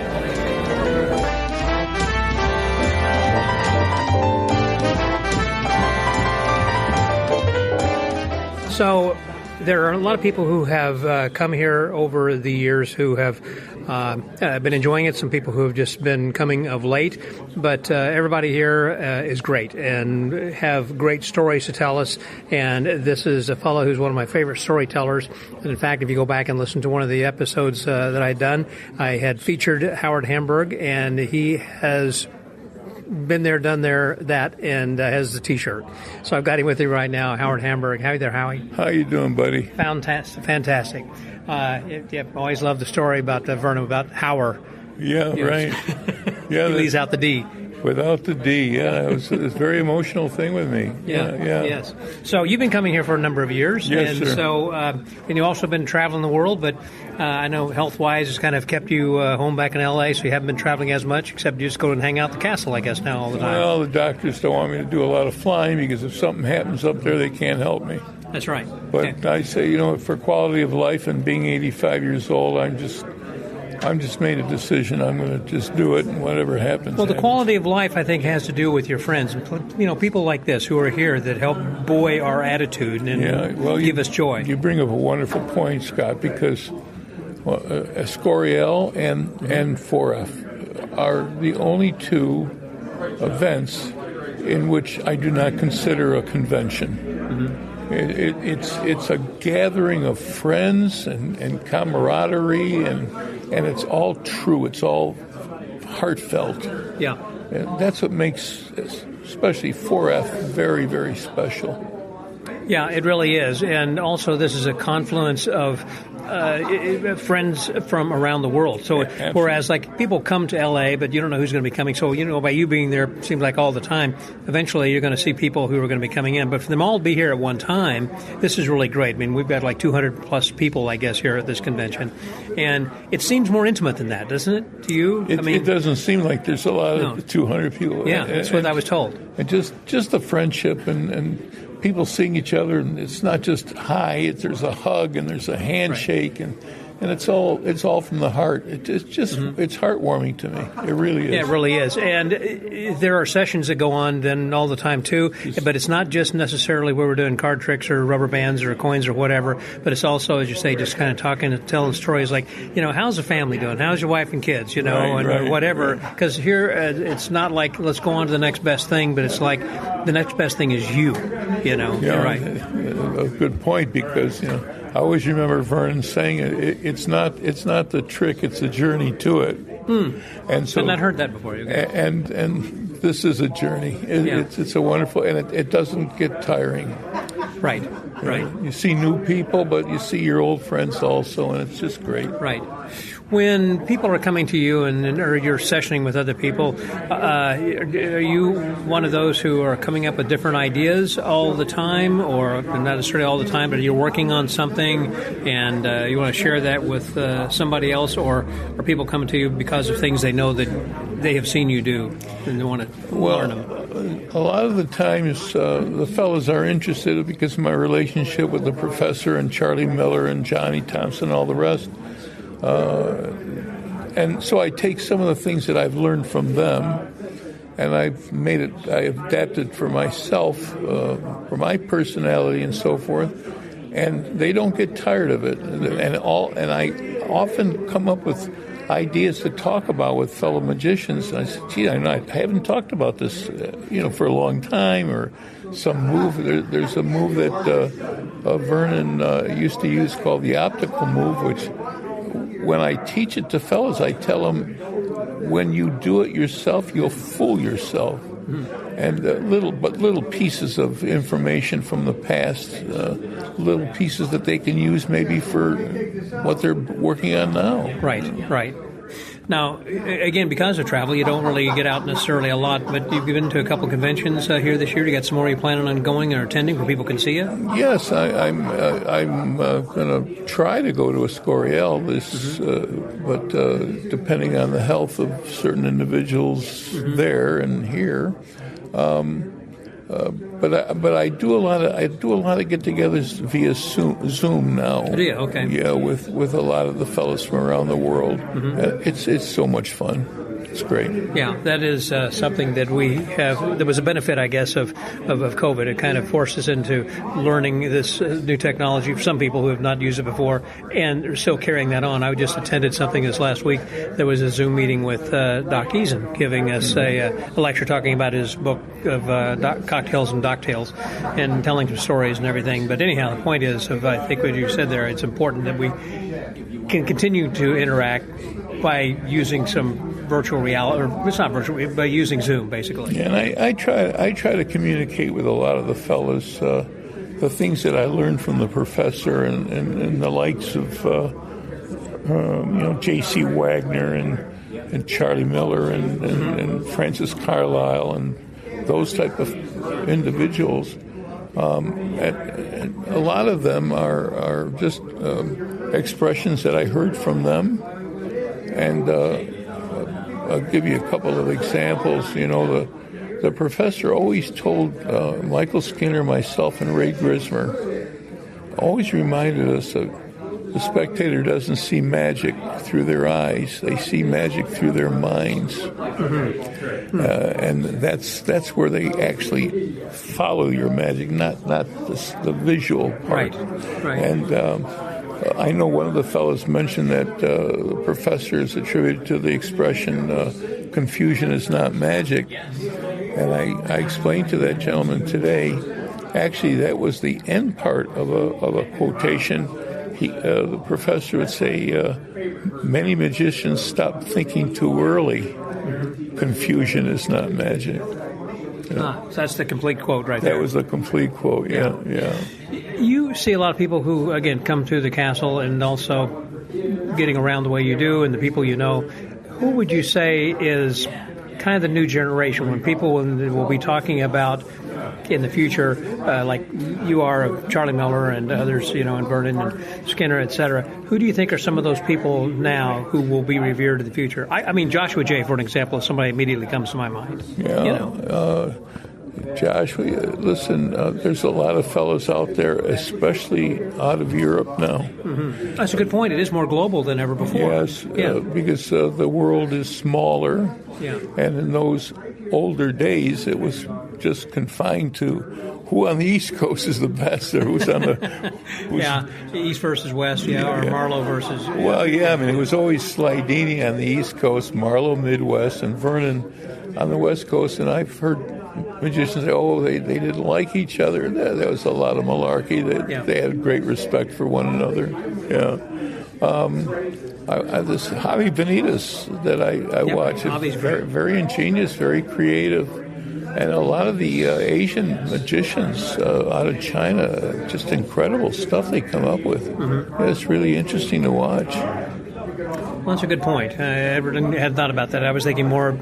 B: So there are a lot of people who have come here over the years who have been enjoying it. Some people who have just been coming of late. But everybody here is great and have great stories to tell us. And this is a fellow who's one of my favorite storytellers. And in fact, if you go back and listen to one of the episodes that I'd done, I had featured Howard Hamburg, and he has been there, done there, that, and has the T-shirt. So I've got him with me right now, Howard Hamburg. How are you there, Howie?
O: How you doing, buddy?
B: Fantastic. Always love the story about Vernon, about Howard.
O: Yeah, right. Yeah,
B: he leaves out the D.
O: Without the D, yeah. It was a very emotional thing with me. Yeah.
B: Yes. So you've been coming here for a number of years.
O: Yes,
B: and
O: sir.
B: So, and you've also been traveling the world, but I know health-wise it's kind of kept you home back in L.A., so you haven't been traveling as much, except you just go and hang out at the castle, I guess, now all the time.
O: Well, the doctors don't want me to do a lot of flying because if something happens up there, they can't help me.
B: That's right.
O: But I say, for quality of life and being 85 years old, I'm just made a decision. I'm going to just do it, and whatever happens.
B: Well, the quality of life, I think, has to do with your friends. People like this who are here that help buoy our attitude and give us joy.
O: You bring up a wonderful point, Scott, because Escorial and 4F are the only two events in which I do not consider a convention. Mm-hmm. It's a gathering of friends and camaraderie, and it's all true. It's all heartfelt.
B: Yeah.
O: And that's what makes, especially 4F, very, very special.
B: Yeah, it really is. And also this is a confluence of friends from around the world. So whereas people come to L.A., but you don't know who's going to be coming. So, by you being there, it seems like all the time, eventually you're going to see people who are going to be coming in. But for them all to be here at one time, this is really great. I mean, we've got 200 plus people, I guess, here at this convention. And it seems more intimate than that, doesn't it, to you?
O: It doesn't seem like there's a lot of 200 people.
B: Yeah, that's what I was told.
O: And just the friendship and people seeing each other, and it's not just hi. There's a hug and there's a handshake, and it's all from the heart. It's heartwarming to me. It really is.
B: Yeah, it really is. And there are sessions that go on then all the time too. But it's not just necessarily where we're doing card tricks or rubber bands or coins or whatever. But it's also, as you say, just kind of talking and telling stories like, how's the family doing? How's your wife and kids? Or whatever. Because here it's not like let's go on to the next best thing, but it's like the next best thing is you.
O: Yeah,
B: you're right.
O: A good point, because I always remember Vernon saying it's not the trick, it's the journey to it. And so,
B: I've not heard that before.
O: And this is a journey. It's a wonderful, and it doesn't get tiring.
B: Right.
O: You see new people, but you see your old friends also, and it's just great.
B: Right. When people are coming to you or you're sessioning with other people, are you one of those who are coming up with different ideas all the time, or not necessarily all the time, but you're working on something and you want to share that with somebody else, or are people coming to you because of things they know that they have seen you do and they want to learn them?
O: A lot of the times the fellows are interested because of my relationship with the professor and Charlie Miller and Johnny Thompson and all the rest. And so I take some of the things that I've learned from them, and I've adapted for myself, for my personality and so forth, and they don't get tired of it. And I often come up with ideas to talk about with fellow magicians. And I said, gee, I haven't talked about this, for a long time, or some move. There's a move that Vernon used to use called the optical move, which when I teach it to fellows, I tell them, when you do it yourself, you'll fool yourself. And little pieces of information from the past, little pieces that they can use maybe for what they're working on now.
B: Right. Now, again, because of travel, you don't really get out necessarily a lot, but you've been to a couple conventions here this year. You got some more you're planning on going or attending where people can see you?
O: Yes, I'm going to try to go to a Scoriel, but depending on the health of certain individuals there and here. But I do a lot of get-togethers via Zoom now.
B: Do you? Okay.
O: Yeah, with a lot of the fellows from around the world. It's so much fun. It's great.
B: Yeah, that is something that we have. There was a benefit, I guess, of COVID. It kind of forced us into learning this new technology for some people who have not used it before, and are still carrying that on. I just attended something this last week. There was a Zoom meeting with Doc Gleason giving us a lecture talking about his book of cocktails and docktails and telling some stories and everything. But anyhow, the point is, I think what you said there, it's important that we can continue to interact by using some virtual reality, or it's not virtual, by using Zoom, basically.
O: Yeah, and I try to communicate with a lot of the fellows the things that I learned from the professor and the likes of J.C. Wagner and Charlie Miller and Francis Carlyle and those type of individuals. And a lot of them are just expressions that I heard from them, and I'll give you a couple of examples. The professor always told Michael Skinner, myself, and Ray Grismer, always reminded us that the spectator doesn't see magic through their eyes; they see magic through their minds, and that's where they actually follow your magic, not the visual part.
B: Right.
O: And I know one of the fellows mentioned that the professor is attributed to the expression "confusion is not magic," and I explained to that gentleman today. Actually, that was the end part of a quotation. The professor would say, "Many magicians stop thinking too early. Confusion is not magic."
B: So that's the complete quote right there.
O: That was the complete quote, yeah.
B: You see a lot of people who, again, come to the castle and also getting around the way you do and the people you know. Who would you say is kind of the new generation when people will be talking about in the future, like you are of Charlie Miller and others, and Vernon and Skinner, et cetera? Who do you think are some of those people now who will be revered in the future? I mean, Joshua J., for an example, is somebody immediately comes to my mind.
O: Yeah. Josh, listen, there's a lot of fellows out there, especially out of Europe now.
B: Mm-hmm. That's a good point. It is more global than ever before.
O: Yes, because the world is smaller.
B: Yeah.
O: And in those older days, it was just confined to who on the East Coast is the best, or who's on the...
B: East versus West, or Marlowe versus...
O: Well, it was always Slidini on the East Coast, Marlowe Midwest, and Vernon on the West Coast, and I've heard magicians say, they didn't like each other. There was a lot of malarkey. They had great respect for one another. This Javi Benitez that I watch is very ingenious, very creative, and a lot of the Asian magicians out of China, just incredible stuff they come up with. It's really interesting to watch.
B: Well, that's a good point. I hadn't thought about that. I was thinking more,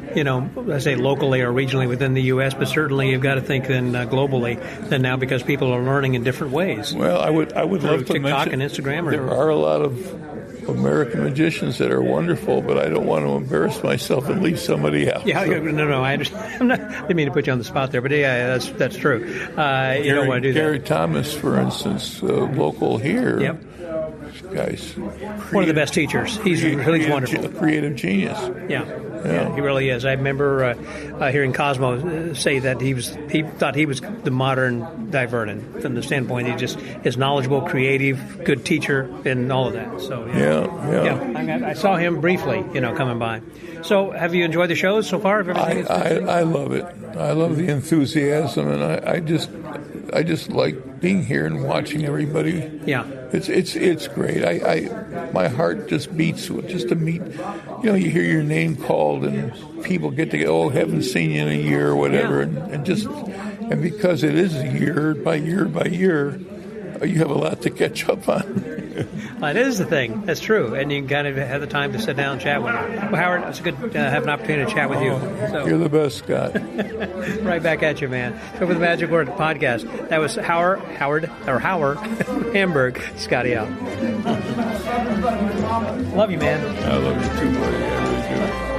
B: let's say locally or regionally within the U.S., but certainly you've got to think then globally than now because people are learning in different ways.
O: Well, I would love to
B: TikTok
O: mention
B: and Instagram.
O: There are a lot of American magicians that are wonderful, but I don't want to embarrass myself and leave somebody out.
B: Yeah, no, I understand. I didn't mean to put you on the spot there, but yeah, that's true. You don't want to do that.
O: Gary Thomas, for instance, local here.
B: Yep.
O: Guy's
B: one of the best teachers. He's wonderful.
O: A creative genius.
B: Yeah, he really is. I remember hearing Cosmo say that he thought he was the modern Dai Vernon from the standpoint he just is knowledgeable, creative, good teacher, and all of that. So I saw him briefly, coming by. So, have you enjoyed the shows so far?
O: I love it. I love the enthusiasm, and I just like being here and watching everybody.
B: Yeah,
O: it's great. My heart just beats just to meet. You hear your name called, and people get to haven't seen you in a year or whatever, and because it is year by year by year, you have a lot to catch up on.
B: That is the thing. That's true. And you kind of have the time to sit down and chat with them. Well, Howard, it's good to have an opportunity to chat with you. So.
O: You're the best, Scott.
B: Right back at you, man. So for the Magic Word podcast, that was Howard Hamburg, Scotty out. Love you, man.
O: I love you too, buddy. I really do.